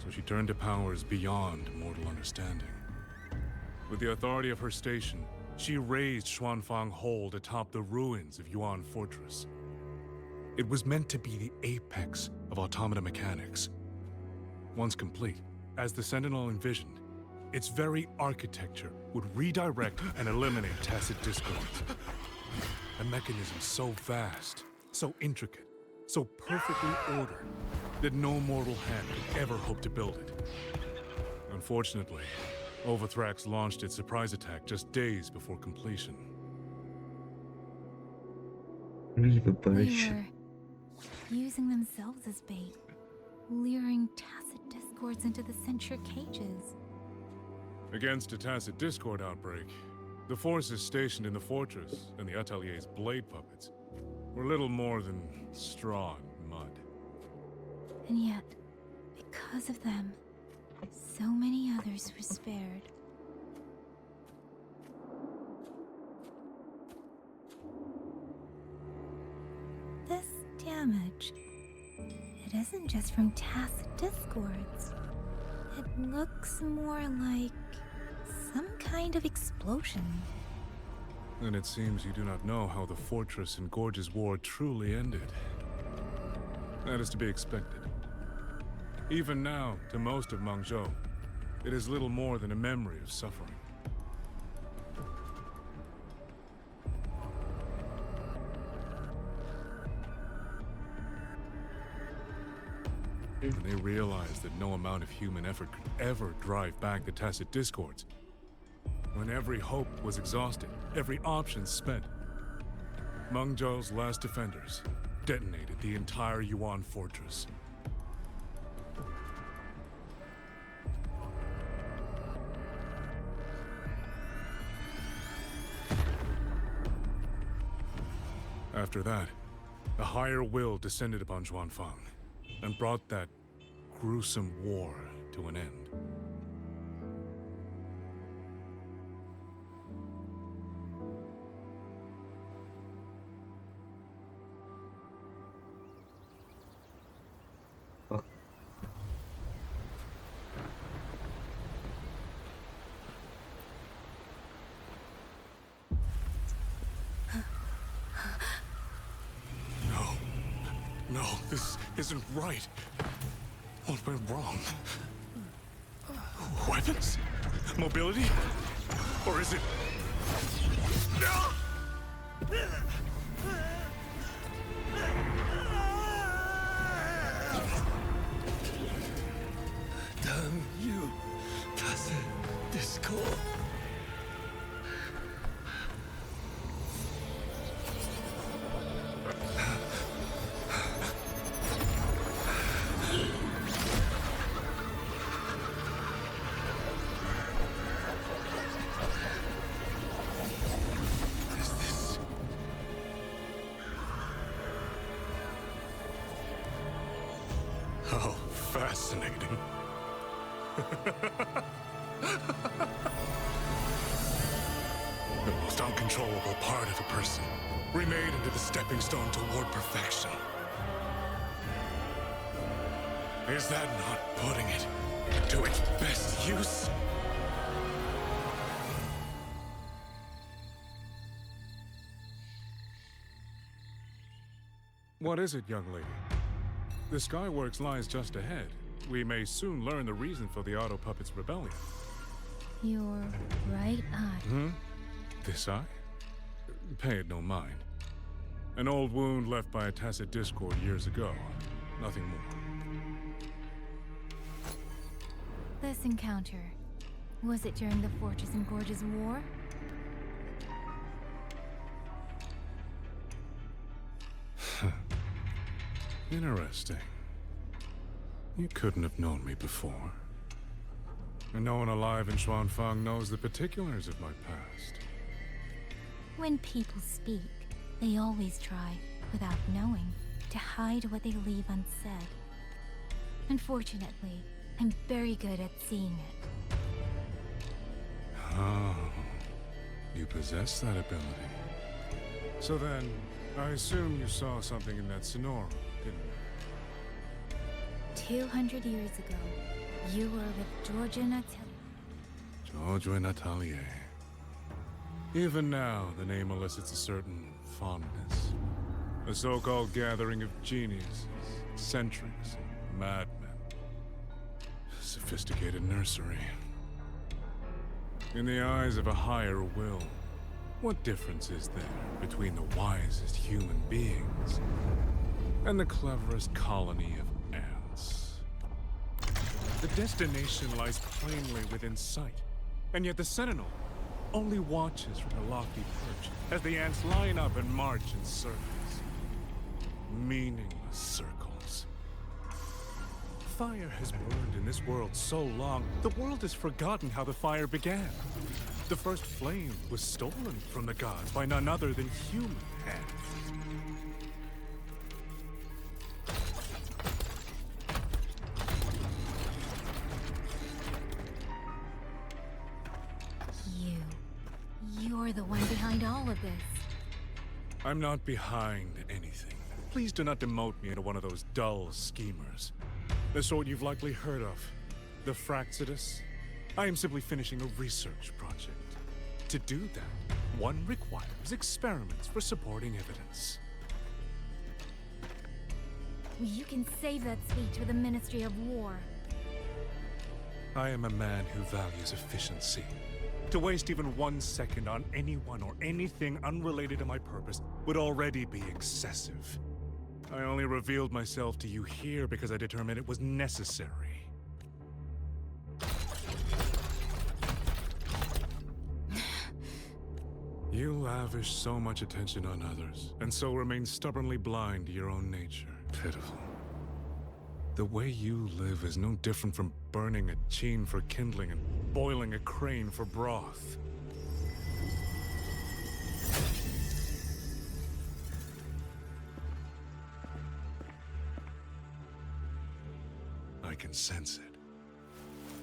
So she turned to powers beyond mortal understanding. With the authority of her station, she raised Xuanfang Hold atop the ruins of Yuan Fortress. It was meant to be the apex of automata mechanics. Once complete, as the Sentinel envisioned, its very architecture would redirect and eliminate tacit discords. A mechanism so vast, so intricate, so perfectly ordered, that no mortal hand could ever hope to build it. Unfortunately, Overthrax launched its surprise attack just days before completion. They were using themselves as bait, luring tacit discords into the censure cages. Against a tacit discord outbreak, the forces stationed in the fortress and the Atelier's blade puppets were little more than straw and mud. And yet, because of them, so many others were spared. This damage, it isn't just from tacit discords. It looks more like some kind of explosion. And it seems you do not know how the Fortress and Gorge's war truly ended. That is to be expected. Even now, to most of Mengzhou, it is little more than a memory of suffering. When they realized that no amount of human effort could ever drive back the tacit discords, when every hope was exhausted, every option spent, Mengzhou's last defenders detonated the entire Yuan Fortress. After that, a higher will descended upon Xuanfang and brought that gruesome war to an end. No, this isn't right. What went wrong? Weapons? Mobility? Or is it... Damn you, Tacit Discord. How fascinating. The most uncontrollable part of a person, remade into the stepping stone toward perfection. Is that not putting it to its best use? What is it, young lady? The Skyworks lies just ahead. We may soon learn the reason for the Auto Puppet's rebellion. Your right eye. This eye? Pay it no mind. An old wound left by a Tacit Discord years ago. Nothing more. This encounter, was it during the Fortress and Gorges War? Interesting. You couldn't have known me before. And no one alive in Xuanfang knows the particulars of my past. When people speak, they always try, without knowing, to hide what they leave unsaid. Unfortunately, I'm very good at seeing it. Oh, you possess that ability. So then, I assume you saw something in that Sonora, didn't you? 200 years ago, you were with George and Atelier. George and Atelier. Even now, the name elicits a certain fondness. A so-called gathering of geniuses, eccentrics, and madmen. Sophisticated nursery. In the eyes of a higher will, what difference is there between the wisest human beings and the cleverest colony of ants? The destination lies plainly within sight, and yet the Sentinel only watches from a lofty perch as the ants line up and march in circles. Meaningless circles. Fire has burned in this world so long, the world has forgotten how the fire began. The first flame was stolen from the gods by none other than human hands. You're the one behind all of this. I'm not behind anything. Please do not demote me into one of those dull schemers. The sort you've likely heard of. The Fraxidus. I am simply finishing a research project. To do that, one requires experiments for supporting evidence. You can save that speech for the Ministry of War. I am a man who values efficiency. To waste even 1 second on anyone or anything unrelated to my purpose would already be excessive. I only revealed myself to you here because I determined it was necessary. You lavish so much attention on others, and so remain stubbornly blind to your own nature. Pitiful. The way you live is no different from burning a chine for kindling and boiling a crane for broth. I can sense it.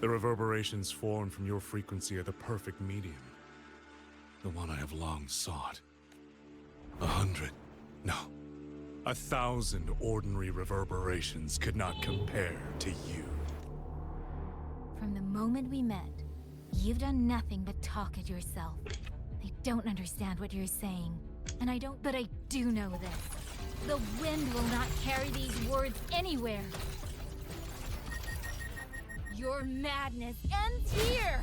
The reverberations formed from your frequency are the perfect medium. The one I have long sought. 100, no, 1,000 ordinary reverberations could not compare to you. From the moment we met, you've done nothing but talk at yourself. I don't understand what you're saying, and but I do know this. The wind will not carry these words anywhere. Your madness ends here!